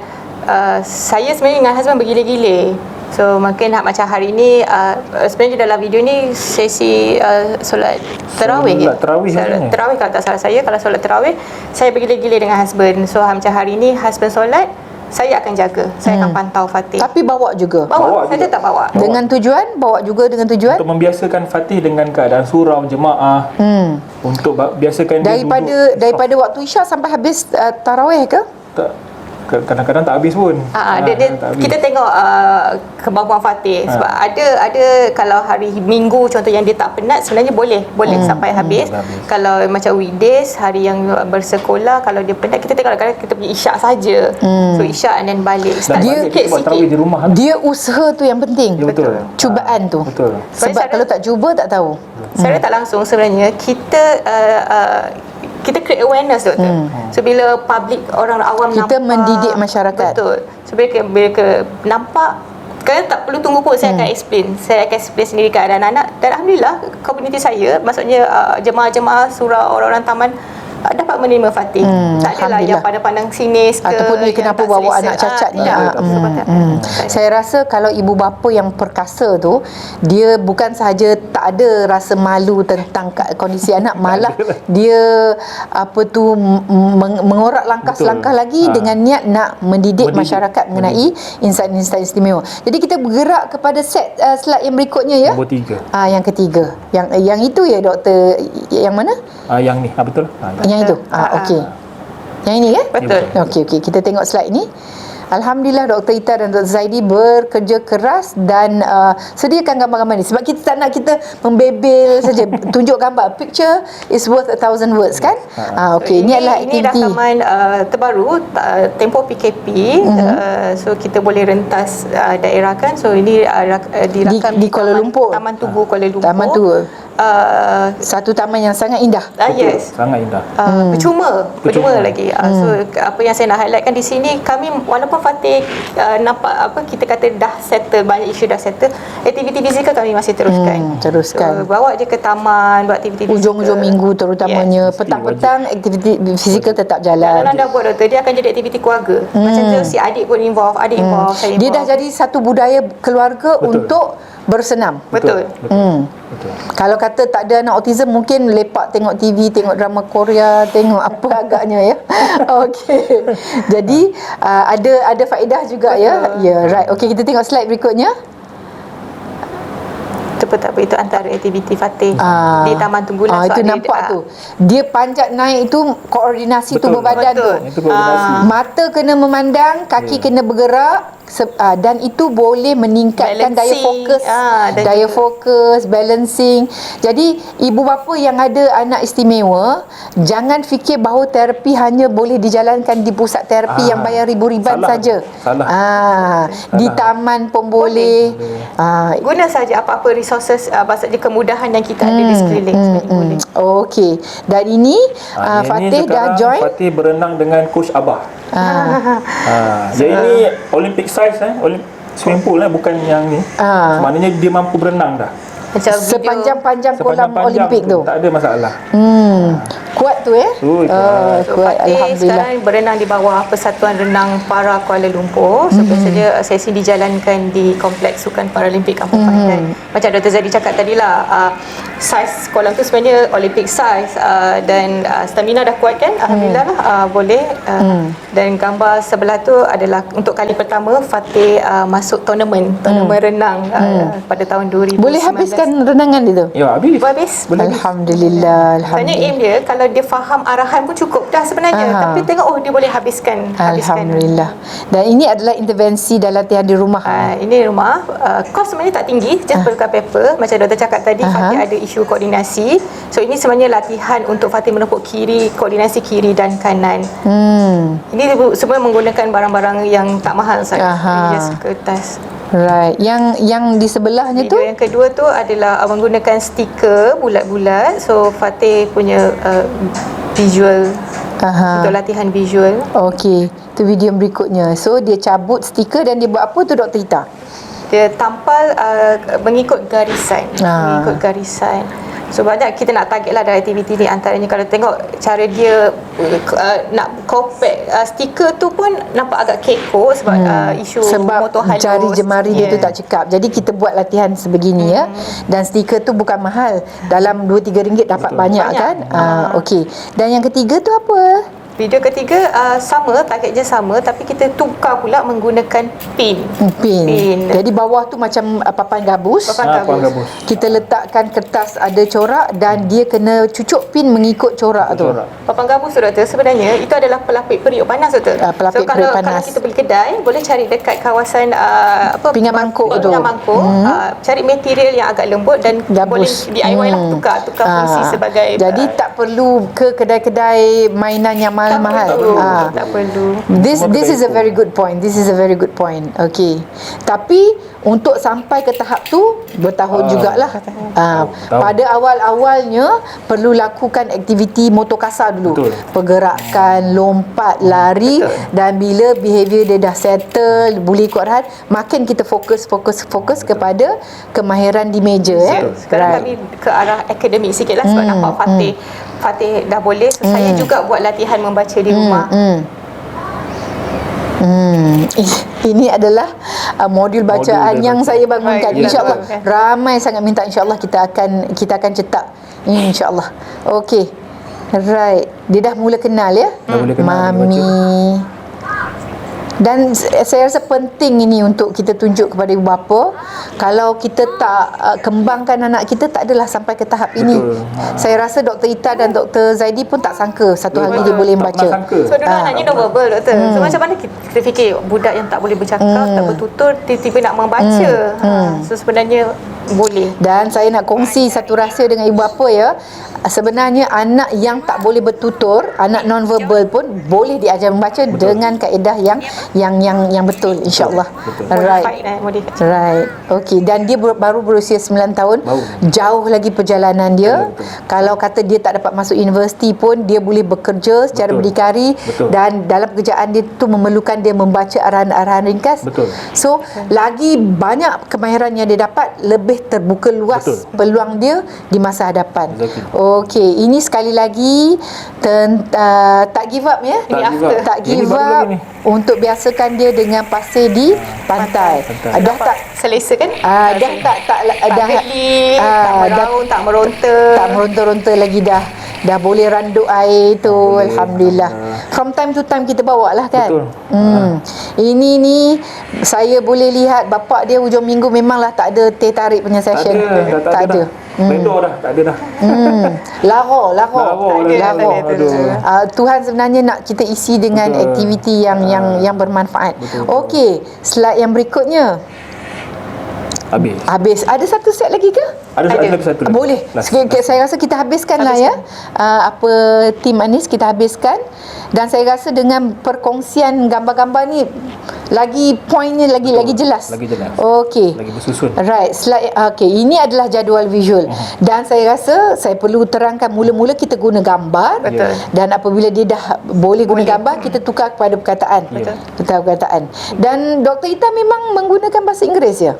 saya sebenarnya dengan husband bergila-gila. So mungkin macam hari ni sebenarnya dalam video ni sesi solat tarawih. Solat tarawih sebenarnya. Tarawih kalau tak salah saya. Kalau solat tarawih saya bergila-gila dengan husband. So macam hari ni husband solat, saya akan jaga. Saya akan pantau Fatih. Tapi bawa juga. Bawa, saya tetap bawa. Dengan tujuan, bawa juga dengan tujuan Untuk membiasakan Fatih dengan keadaan surau jemaah. Untuk biasakan dia duduk. daripada waktu Isyak sampai habis tarawih ke? Tak, kadang-kadang tak habis pun. Dia kita tengok kemampuan Fatih, sebab ada kalau hari Minggu contoh yang dia tak penat, sebenarnya boleh sampai habis. Kalau macam weekdays, hari yang bersekolah, kalau dia penat, kita tengok kadang kita pergi Isyak saja. So Isyak and then balik. Dan balik kita buat tarawih di rumah. Dia usaha tu yang penting. Ya, betul. Cubaan tu. Betul. Sebab kalau tak cuba tak tahu. Secara tak langsung sebenarnya kita create awareness, doktor. So bila public, orang awam Kita nampak, mendidik masyarakat. Betul. So bila nampak, kan tak perlu tunggu pun, saya akan explain. Saya akan explain sendiri ke anak-anak. Dan alhamdulillah komuniti saya, maksudnya jemaah-jemaah surau, orang-orang taman dapat menerima Fatih. Tak adalah yang pandang-pandang sinis ke, ataupun dia yang kenapa tak bawa selesa. anak cacat ni. Saya Saya rasa kalau ibu bapa yang perkasa tu, dia bukan sahaja tak ada rasa malu tentang kondisi anak, malah dia mengorak langkah-langkah lagi dengan niat nak mendidik masyarakat mengenai insan-insan istimewa. Jadi kita bergerak kepada set slide yang berikutnya ya. Nombor 3. Yang ketiga. Yang itu ya doktor, yang mana? Yang ni, betul. Yang itu. Okey. Yang ini ya? Betul. Okey, kita tengok slide ni. Alhamdulillah Dr. Ita dan Dr. Zaidi bekerja keras dan sediakan gambar-gambar ni sebab kita tak nak kita membebel saja. Tunjuk gambar. Picture is worth 1,000 words kan? Okey, ini adalah ini aktiviti rakaman terbaru tempoh PKP. So kita boleh rentas daerah kan. So ini dirakam di Kuala Lumpur. Taman Tugu Kuala Lumpur. Taman tu satu taman yang sangat indah. Yes. Sangat indah. Percuma lagi. So apa yang saya nak highlightkan di sini, kami walaupun Fatih nampak kita kata dah settle, banyak isu dah settle, aktiviti fizikal kami masih teruskan. Teruskan. So, bawa je ke taman, buat aktiviti Ujung-ujung minggu terutamanya, petang-petang aktiviti fizikal tetap jalan. Dalam dah buat, doktor, dia akan jadi aktiviti keluarga. Macam tu si adik pun involve, saya involve. Dia dah jadi satu budaya keluarga untuk bersenam. Betul. Betul. Kalau kata tak ada anak autism, mungkin lepak tengok TV, tengok drama Korea, tengok apa agaknya ya. Okey. Jadi ada faedah juga ya. Ya, right. Okey, kita tengok slide berikutnya. Itu antara aktiviti Fatih di Taman Tunggulan. Itu nampak tu. Dia panjat naik itu koordinasi tubuh badan tu. Itu koordinasi. Mata kena memandang, kaki kena bergerak. Dan itu boleh meningkatkan daya fokus, balancing. Jadi ibu bapa yang ada anak istimewa, jangan fikir bahawa terapi hanya boleh dijalankan di pusat terapi yang bayar ribu-riban saja. Di taman pun boleh. Guna saja apa-apa resources, maksudnya kemudahan yang kita ada di sekeliling. Boleh. Okey. Dan ini Fatih dah join. Fatih berenang dengan coach Abah. Jadi ini Olympic size swimming pool bukan yang ni. Maknanya dia mampu berenang dah. Sepanjang-panjang kolam Olimpik tu. Tak ada masalah. Kuat tu Kuat. So, kuat, Fatih alhamdulillah. sekarang berenang di bawah Persatuan Renang Para Kuala Lumpur. So biasanya sesi dijalankan di Kompleks Sukan Paralimpik Kampung Pandan. Macam Dr. Zadi cakap tadilah, saiz kolam tu sebenarnya Olympic size, dan stamina dah kuat kan, alhamdulillah lah, boleh. Dan gambar sebelah tu adalah untuk kali pertama Fatih masuk tournament renang pada tahun 2019. Boleh habiskan renangan dia tu? Ya, habis. Habis. Boleh habis. Alhamdulillah, Sebenarnya aim alhamdulillah. dia kalau dia faham arahan pun cukup dah sebenarnya. Tapi tengok dia boleh habiskan. Alhamdulillah. Dan ini adalah intervensi dan latihan di rumah. Ini rumah, kos sebenarnya tak tinggi, just perlukan paper. Macam doktor cakap tadi, Fatih ada isu koordinasi. So ini sebenarnya latihan untuk Fatih menepuk kiri, koordinasi kiri dan kanan. Ini semua menggunakan barang-barang yang tak mahal saja. Just kertas. Right. Yang di sebelahnya tu? Video yang kedua tu adalah menggunakan stiker bulat-bulat. So Fatih punya visual untuk latihan visual. Okey, tu video berikutnya. So dia cabut stiker dan dia buat apa tu Dr. Ita? Dia tampal mengikut garisan. Mengikut garisan. So banyak kita nak target lah dari aktiviti ni. Antaranya kalau tengok cara dia nak compact stiker tu pun nampak agak kekok sebab isu sebab motor halus. jari jemari dia tu tak cekap. Jadi kita buat latihan sebegini ya. Dan stiker tu bukan mahal. Dalam RM2-3 dapat banyak kan? Okey. Dan yang ketiga tu apa? Video ketiga sama, targetnya sama, tapi kita tukar pula menggunakan pin. Pin. Jadi bawah tu macam papan gabus. Papan gabus. Kita letakkan kertas ada corak dan dia kena cucuk pin mengikut corak tu. Papan gabus tu doktor, sebenarnya itu adalah pelapik periuk panas doktor. Pelapik so periuk kalau panas. kita beli kedai, boleh cari dekat kawasan pinggan mangkuk tu. Pinggan mangkuk, cari material yang agak lembut dan boleh DIY lah, tukar fungsi sebagai. Jadi tak perlu ke kedai-kedai mainan yang mahal-mahal. Tak perlu. This is a very good point. This is a very good point. Okay. Tapi untuk sampai ke tahap tu bertahun jugalah. Pada awal-awalnya perlu lakukan aktiviti motor kasar dulu. Betul. Pergerakan, lompat, lari. Dan bila behavior dia dah settle, boleh ikut arahan, makin kita fokus kepada kemahiran di meja. Sekarang kami ke arah akademik sikit lah sebab nampak Fatih dah boleh. So saya juga buat latihan membaca di rumah. Ini adalah modul bacaan yang saya bangunkan. InsyaAllah ramai sangat minta. InsyaAllah kita akan cetak. InsyaAllah. Okey. Right. Dia dah mula kenal ya. Mami. Dan saya rasa penting ini untuk kita tunjuk kepada ibu bapa. Kalau kita tak kembangkan anak kita, tak adalah sampai ke tahap ini. Saya rasa Dr. Ita dan Dr. Zaidi pun tak sangka satu hari dia boleh membaca. So dulu anaknya dah verbal doktor. So macam mana kita fikir budak yang tak boleh bercakap, tak bertutur, tiba-tiba nak membaca. So sebenarnya boleh. Dan saya nak kongsi satu rahsia dengan ibu bapa ya. Sebenarnya anak yang tak boleh bertutur, anak non-verbal pun boleh diajar membaca dengan kaedah yang betul, insya-Allah. Right. Okey, dan dia baru berusia 9 tahun. Jauh lagi perjalanan dia. Kalau kata dia tak dapat masuk universiti pun dia boleh bekerja secara berdikari dan dalam pekerjaan dia tu memerlukan dia membaca arahan-arahan ringkas. So, lagi banyak kemahiran yang dia dapat, lebih terbuka luas peluang dia di masa hadapan. Okey, ini sekali lagi tak give up ya. Tak give up untuk biasakan dia dengan pasir di pantai. Dah tak selesa kan? Dah tak geli, tak meronta-ronta lagi dah. Dah boleh randuk air tu. Alhamdulillah. From time to time kita bawa lah kan. Ini ni saya boleh lihat bapak dia hujung minggu memanglah tak ada teh tarik punya session. Tak ada. Vendor dah, tak ada dah. Laro. Aduh. Tuhan sebenarnya nak kita isi dengan aktiviti yang bermanfaat. Okey, slide yang berikutnya. Habis. Ada satu set lagi ke? Ada satu. Boleh. Saya rasa kita habiskanlah ya. Tim Anis kita habiskan. Dan saya rasa dengan perkongsian gambar-gambar ni lagi poinnya lagi jelas. Okey. Lagi bersusun. Right. Slide. Okey, ini adalah jadual visual. Dan saya rasa saya perlu terangkan mula-mula kita guna gambar. Dan apabila dia dah boleh guna gambar, kita tukar kepada perkataan. Perkataan. Dan Dr. Ita memang menggunakan bahasa Inggeris ya?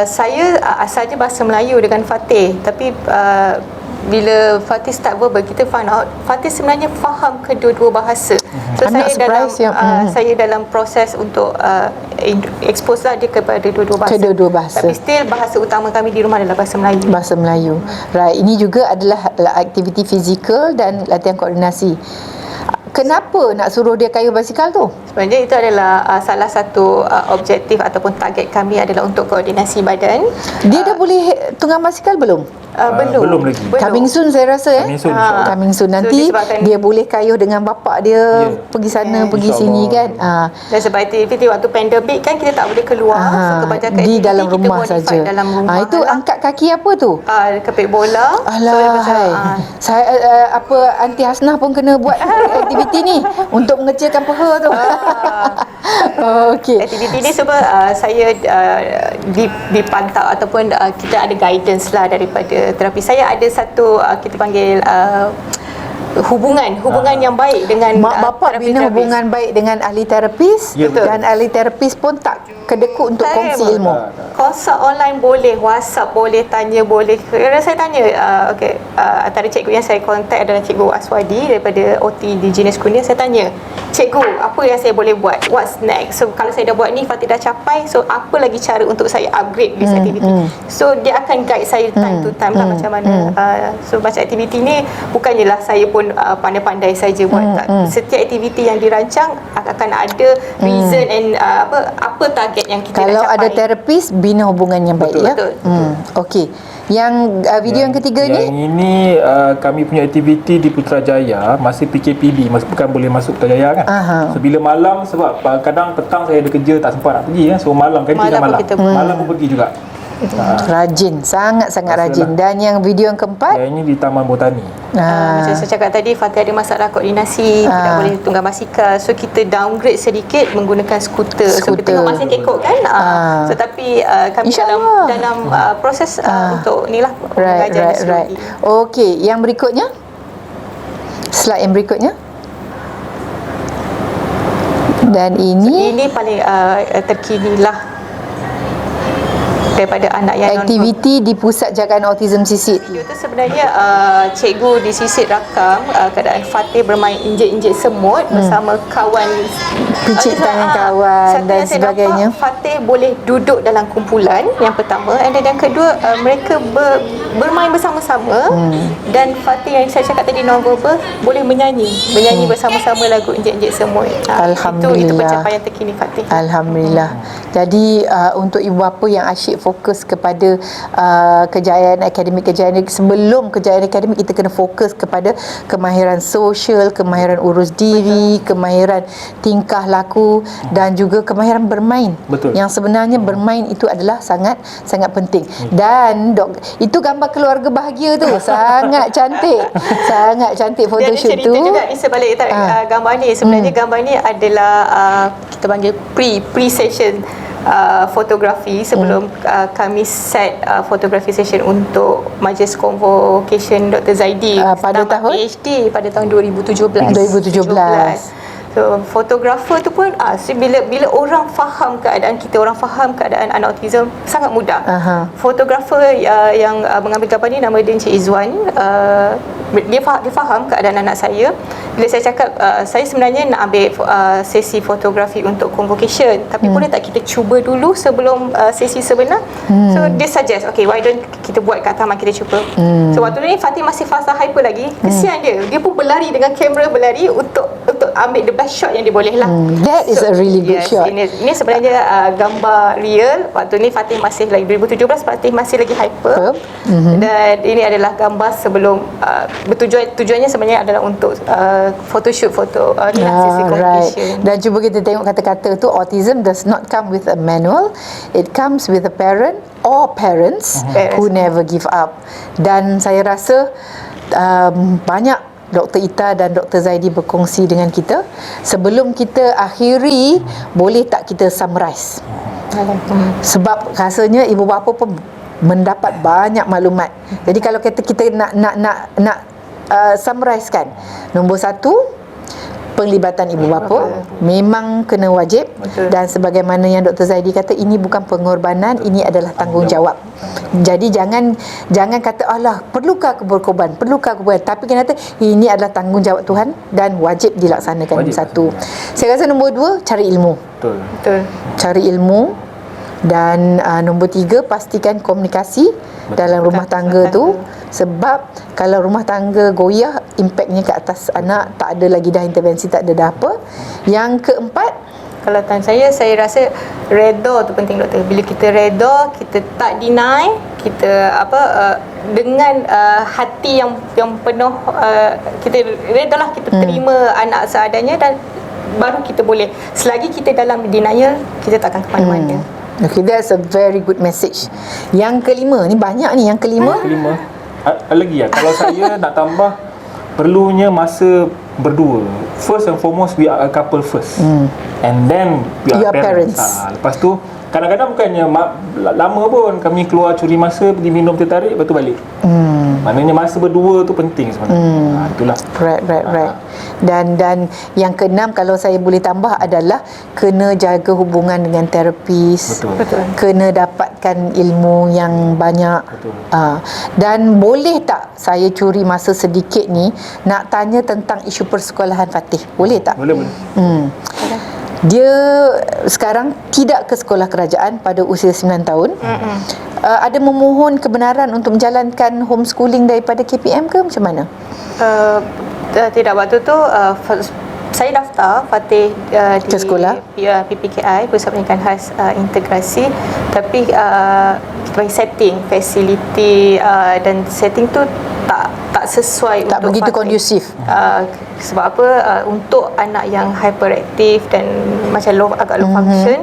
Saya asalnya bahasa Melayu dengan Fatih, tapi bila Fatih start verbal, kita find out Fatih sebenarnya faham kedua-dua bahasa. So I'm not surprised, saya dalam proses untuk expose lah dia kepada dua-dua bahasa. Kedua-dua bahasa. Tapi still bahasa utama kami di rumah adalah bahasa Melayu. Bahasa Melayu. Right, ini juga adalah aktiviti fizikal dan latihan koordinasi. Kenapa nak suruh dia kayuh basikal tu? Sebenarnya itu adalah salah satu objektif ataupun target kami adalah untuk koordinasi badan. Dia dah boleh tunggang basikal belum? Belum lagi. Coming soon saya rasa Coming soon, insyaAllah. Coming soon nanti disebabkan dia boleh kayuh dengan bapak dia, pergi sana pergi sini kan. Dan sebab aktiviti waktu pandemik kan kita tak boleh keluar, so kebanyakan di aktiviti dalam kita rumah modify saja. dalam rumah Itu lah. angkat kaki apa tu? Kepik bola. Alah, saya apa Aunty Hasnah pun kena buat aktiviti ni untuk mengecilkan peha tu. Okey. Aktiviti ni sebab saya dipantau ataupun kita ada guidance lah daripada terapi. Saya ada satu kita panggil hubungan yang baik dengan Mak bapak bina terapis. hubungan baik dengan ahli terapis, Ya, betul. dan ahli terapis pun tak kedekut untuk Tak kongsi ada. ilmu. Konsult online boleh, WhatsApp boleh, tanya boleh. Kadang saya tanya, antara cikgu yang saya kontak adalah Cikgu Aswadi daripada OT di Jenis Kurnia. Saya tanya, cikgu, apa yang saya boleh buat? What's next? So kalau saya dah buat ni, Fatih dah capai, so apa lagi cara untuk saya upgrade this activity? So dia akan guide saya time to time lah macam mana. So macam aktiviti ni bukannya lah saya pun pandai-pandai saja buat. Tak. Setiap aktiviti yang dirancang akan ada reason and apa target yang kita Kalau nak capai. ada terapis, bina hubungan yang baik. Betul. Ya. Betul. Okey. Yang video yang ketiga yang ni, ini kami punya aktiviti di Putrajaya masa PKPB, bukan boleh masuk Putrajaya kan. So bila malam, sebab kadang petang saya ada kerja tak sempat nak pergi kan. So malam kan Malam pun malam. kita buat. Malam pun pergi juga. rajin, sangat-sangat rajin. Dan yang video yang keempat, Yang ini di Taman Botani. Macam saya cakap tadi, Fatih ada masalah koordinasi, tidak boleh tunggang basikal. So kita downgrade sedikit menggunakan skuter. So kita tengok masih kekok kan. So tapi kami InsyaAllah. dalam proses untuk ni lah right. slowly. Okey, yang berikutnya, slide yang berikutnya. Dan ini Ini paling terkini lah daripada anak yang aktiviti di Pusat Jagaan Autism Sisit. Video tu sebenarnya cikgu di Sisit rakam keadaan Fatih bermain injek-injek semut bersama kawan, Picit tangan kawan satu dan yang saya sebagainya. nampak, Fatih boleh duduk dalam kumpulan yang pertama, dan yang kedua mereka bermain bersama-sama, dan Fatih yang saya cakap tadi non-verbal boleh menyanyi bersama-sama lagu injek-injek semut. Itu pencapaian terkini Fatih. Alhamdulillah. Jadi untuk ibu bapa yang asyik fokus kepada kejayaan akademik, sebelum kejayaan akademik, kita kena fokus kepada kemahiran sosial, kemahiran urus diri, kemahiran tingkah laku, dan juga kemahiran bermain. Betul. Yang sebenarnya bermain itu adalah sangat penting. Dan itu gambar keluarga bahagia tu sangat cantik. Sangat cantik Dia ada photoshoot cerita tu. juga di sebalik gambar ni. Sebenarnya gambar ni adalah kita panggil pre-session fotografi sebelum kami set fotografi session untuk Majlis Convocation Dr. Zaidi pada tamat tahun? PhD pada tahun 2017. 2017. So fotografer tu pun bila orang faham keadaan kita, orang faham keadaan anak autism, sangat mudah. Fotografer yang mengambil gambar ni nama dia Encik Izwan. Dia faham keadaan anak saya. Bila saya cakap saya sebenarnya nak ambil sesi fotografi untuk convocation, tapi boleh tak kita cuba dulu sebelum sesi sebenar? So dia suggest, okay, why don't kita buat kat taman, kita cuba. So waktu ni Fatih masih fasa hyper lagi. Kesian dia pun berlari dengan kamera, berlari untuk ambil the best shot yang dia boleh lah. That is a really good shot. Ini sebenarnya gambar real. Waktu ni Fatih masih lagi 2017, Fatih masih lagi hyper. Dan ini adalah gambar sebelum tujuannya sebenarnya adalah untuk photoshoot sesi convocation. Dan cuba kita tengok kata-kata tu, autism does not come with a manual, it comes with a parent or parents who never give up. Dan saya rasa banyak Dr. Ita dan Dr. Zaidi berkongsi dengan kita. Sebelum kita akhiri, boleh tak kita summarize? Sebab rasanya ibu bapa pun mendapat banyak maklumat. Jadi kalau kita nak summarize kan. Nombor 1, penglibatan ibu bapa memang kena wajib. Betul. Dan sebagaimana yang Dr. Zaidi kata, ini bukan pengorbanan, ini adalah tanggungjawab. Jadi jangan kata alah perlukah aku berkorban, tapi kena kata ini adalah tanggungjawab Tuhan dan wajib dilaksanakan. Wajib. Satu. Saya rasa nombor 2, cari ilmu. Betul. Cari ilmu. Dan nombor 3, pastikan komunikasi dalam rumah tangga tu. Sebab kalau rumah tangga goyah, impaknya ke atas anak, tak ada lagi dah intervensi, tak ada dah apa. Yang keempat, Kalau tanya saya rasa redha tu penting, doktor. Bila kita redha, kita tak deny, kita dengan hati yang penuh, kita redha lah, kita terima anak seadanya, dan baru kita boleh. Selagi kita dalam denial, kita tak akan ke mana-mana. Okay, that's a very good message. Yang kelima, ni banyak ni yang kelima. Kelima, lagi kalau saya nak tambah, perlunya masa berdua. First and foremost, we are a couple first, and then we are Your parents. Lepas tu kadang-kadang bukannya lama pun kami keluar curi masa, pergi minum teh tarik, lepas tu balik. Maknanya masa berdua tu penting sebenarnya. Itulah. Right. Dan yang keenam, kalau saya boleh tambah, adalah kena jaga hubungan dengan terapis. Betul. Kena dapatkan ilmu yang banyak. Betul. Dan boleh tak saya curi masa sedikit ni nak tanya tentang isu persekolahan Fatih? Boleh tak? Boleh. Dia sekarang tidak ke sekolah kerajaan pada usia 9 tahun. Ada memohon kebenaran untuk menjalankan homeschooling daripada KPM ke macam mana? Tidak, waktu tu saya daftar Fatih di Ke sekolah? PPKI, Pusat Pendidikan Khas Integrasi, tapi kita bagi setting fasiliti dan setting tu tak sesuai, Tak untuk begitu Fatih. kondusif. Sebab apa? Untuk anak yang hyperaktif dan macam agak low function,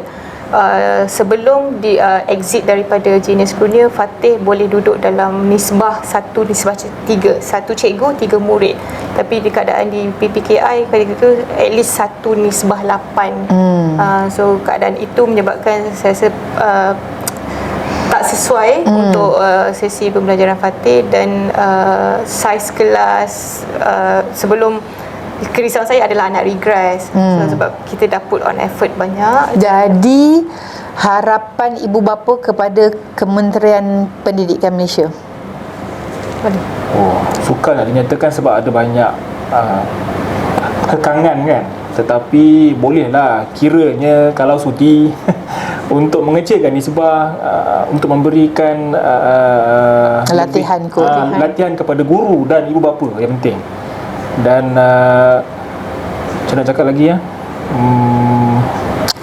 sebelum di exit daripada jenis kurnia, Fatih boleh duduk dalam nisbah 1:3, 1 cikgu 3 murid. Tapi di keadaan di PPKI ketika itu at least 1:8. So keadaan itu menyebabkan saya rasa tak sesuai untuk sesi pembelajaran Fatih, dan saiz kelas sebelum, kerisauan saya adalah anak regress. Sebab kita dah put on effort banyak. Jadi harapan ibu bapa kepada Kementerian Pendidikan Malaysia? Sukar nak dinyatakan sebab ada banyak kekangan kan. Tetapi bolehlah kiranya kalau sudi untuk mengecilkan nisbah, untuk memberikan Latihan latihan kepada guru dan ibu bapa yang penting. Dan macam nak cakap lagi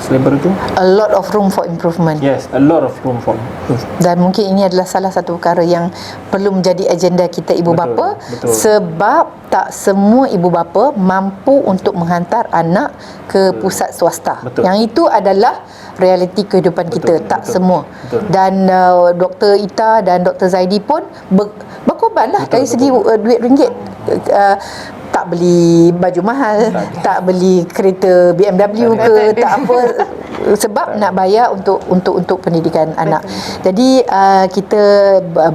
selebar itu, A lot of room for improvement. yes, a lot of room for improvement. Dan mungkin ini adalah salah satu perkara yang perlu menjadi agenda kita ibu bapa. Betul. Sebab tak semua ibu bapa mampu untuk menghantar anak ke pusat swasta. Betul. Yang itu adalah realiti kehidupan kita. Tak semua. Betul. Dan Dr. Ita dan Dr. Zaidi pun berkorban lah dari segi duit ringgit. Tak beli baju mahal, tak beli kereta BMW ke, tak apa, sebab nak bayar untuk pendidikan anak. Jadi kita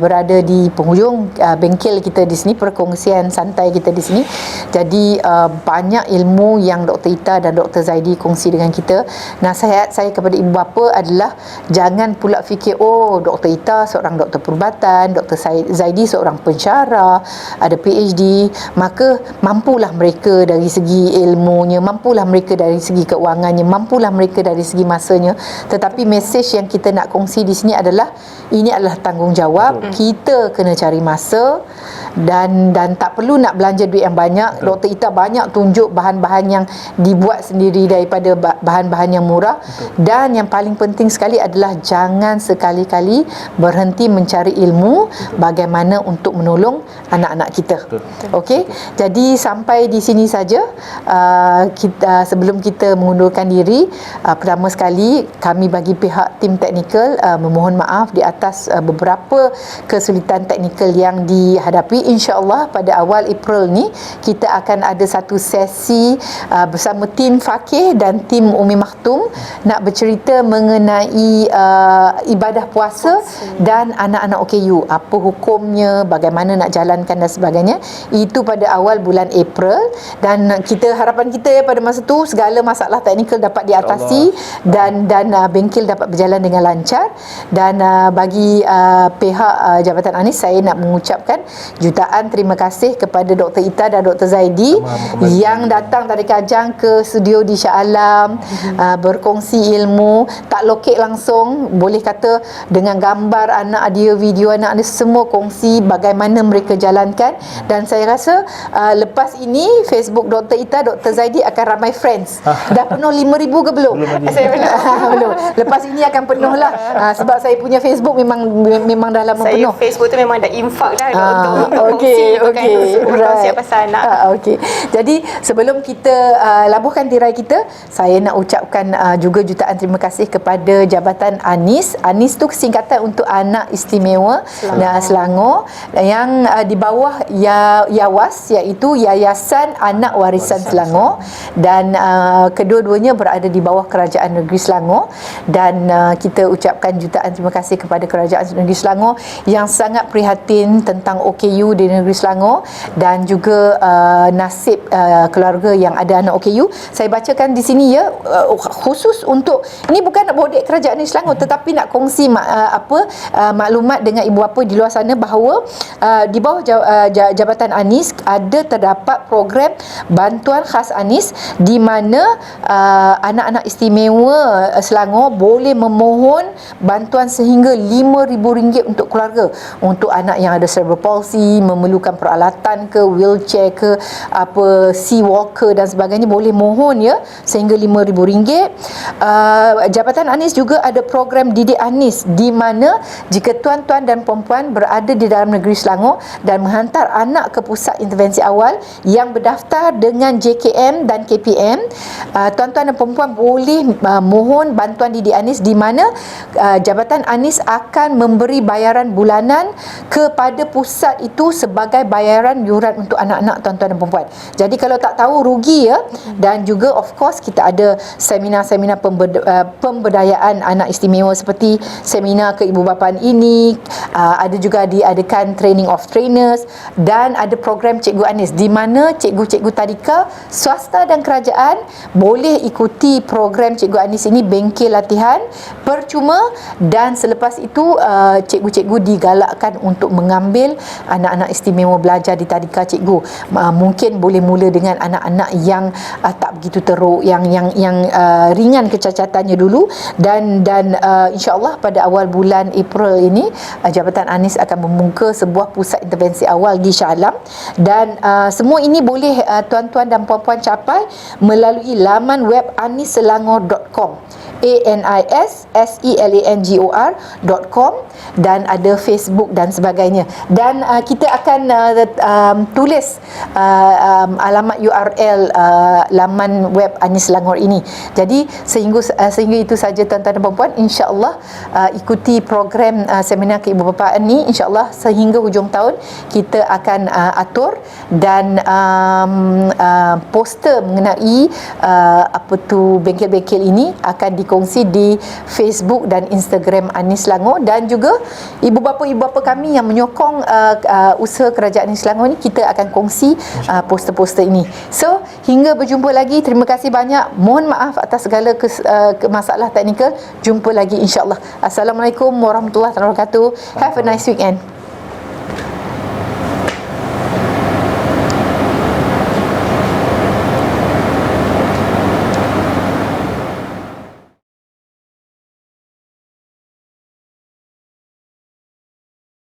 berada di penghujung bengkel kita di sini, perkongsian santai kita di sini. Jadi banyak ilmu yang Dr. Ita dan Dr. Zaidi kongsi dengan kita. Nasihat saya kepada ibu bapa adalah jangan pula fikir Dr. Ita seorang doktor perubatan, Dr. Zaidi seorang pensyarah, ada PhD, maka mampulah mereka dari segi ilmunya, mampulah mereka dari segi keuangannya, mampulah mereka dari segi masanya. Tetapi mesej yang kita nak kongsi di sini adalah ini adalah tanggungjawab. Kita kena cari masa dan tak perlu nak belanja duit yang banyak. Dr. Ita banyak tunjuk bahan-bahan yang dibuat sendiri daripada bahan-bahan yang murah. Dan yang paling penting sekali adalah jangan sekali-kali berhenti mencari ilmu bagaimana untuk menolong anak-anak kita. Okey. Jadi sampai di sini saja. Sebelum kita mengundurkan diri, pertama sekali kami bagi pihak tim teknikal memohon maaf di atas beberapa kesulitan teknikal yang dihadapi. InsyaAllah pada awal April ni kita akan ada satu sesi bersama tim Fakih dan tim Umi Maktum nak bercerita mengenai ibadah puasa dan anak-anak OKU, apa hukumnya, bagaimana nak jalankan dan sebagainya. Itu pada awal bulan April, dan harapan kita pada masa tu segala masalah teknikal dapat diatasi dan bengkel dapat berjalan dengan lancar. Dan bagi pihak Jabatan Anis, saya nak mengucapkan jutaan terima kasih kepada Dr. Ita dan Dr. Zaidi yang datang dari Kajang ke studio di Shah Alam, berkongsi ilmu, tak lokek langsung, boleh kata dengan gambar anak dia, video anak dia, semua kongsi bagaimana mereka jalankan. Dan saya rasa lepas ini Facebook Dr. Ita, Dr. Zaidi akan ramai friends. Dah penuh 5,000 ke belum? Saya belum. Lepas ini akan penuh lah. Sebab saya punya Facebook memang dah lama penuh. Saya Facebook tu memang dah infak dah untuk okey, kongsi pasal anak. Okey. Jadi sebelum kita labuhkan tirai kita, saya nak ucapkan juga jutaan terima kasih kepada Jabatan Anis. Anis tu singkatan untuk Anak Istimewa Selangor, yang di bawah YAWAS, iaitu Yayasan Anak Warisan Selangor, dan kedua-duanya berada di bawah Kerajaan Negeri Selangor. Dan kita ucapkan jutaan terima kasih kepada Kerajaan Negeri Selangor yang sangat prihatin tentang OKU di Negeri Selangor dan juga nasib keluarga yang ada anak OKU. Saya bacakan di sini khusus untuk, ini bukan nak bodek Kerajaan Negeri Selangor, tetapi nak kongsi maklumat dengan ibu bapa di luar sana bahawa di bawah Jabatan Anis terdapat program bantuan khas Anis, di mana anak-anak istimewa Selangor boleh memohon bantuan sehingga RM5,000 untuk keluarga. Untuk anak yang ada cerebral palsy, memerlukan peralatan ke, wheelchair ke, sea walker dan sebagainya, boleh mohon sehingga RM5,000. Jabatan Anis juga ada program Didik Anis, di mana jika tuan-tuan dan puan-puan berada di dalam negeri Selangor dan menghantar anak ke pusat intervensi awal yang berdaftar dengan JKM dan KPM, tuan-tuan dan puan-puan boleh mohon bantuan Didik Anis, di mana Jabatan Anis akan memberi bayaran bulanan kepada pusat itu sebagai bayaran yuran untuk anak-anak tuan-tuan dan puan-puan. Jadi kalau tak tahu, rugi Dan juga of course kita ada seminar-seminar pemberdayaan anak istimewa seperti seminar keibubapaan ini, ada juga diadakan training of trainers, dan ada program Cikgu Anis, di mana cikgu-cikgu tadika swasta dan kerajaan boleh ikuti program Cikgu Anis ini, bengkel latihan percuma. Dan selepas itu cikgu-cikgu digalakkan untuk mengambil anak-anak istimewa belajar di tadika cikgu. Mungkin boleh mula dengan anak-anak yang tak begitu teruk, yang ringan kecacatannya dulu, dan insya-Allah pada awal bulan April ini Jabatan Anis akan membuka sebuah pusat intervensi awal di Shah Alam. Dan semua ini boleh tuan-tuan dan puan-puan capai melalui laman web aniselangor.com, ANISSELANGOR.com, dan ada Facebook dan sebagainya. Dan kita akan tulis alamat URL laman web Anis Selangor ini. Jadi sehingga itu saja tuan-tuan dan puan-puan, insya-Allah ikuti program seminar keibubapaan ni, insya-Allah sehingga hujung tahun kita akan atur, dan poster mengenai bengkel-bengkel ini akan dikongsi di Facebook dan Instagram Anis Selangor. Dan juga ibu bapa kami yang menyokong usaha Kerajaan Anis Selangor ni, kita akan kongsi poster-poster ini. So hingga berjumpa lagi, terima kasih banyak, mohon maaf atas segala masalah teknikal. Jumpa lagi insya-Allah. Assalamualaikum warahmatullahi wabarakatuh. Have a nice weekend.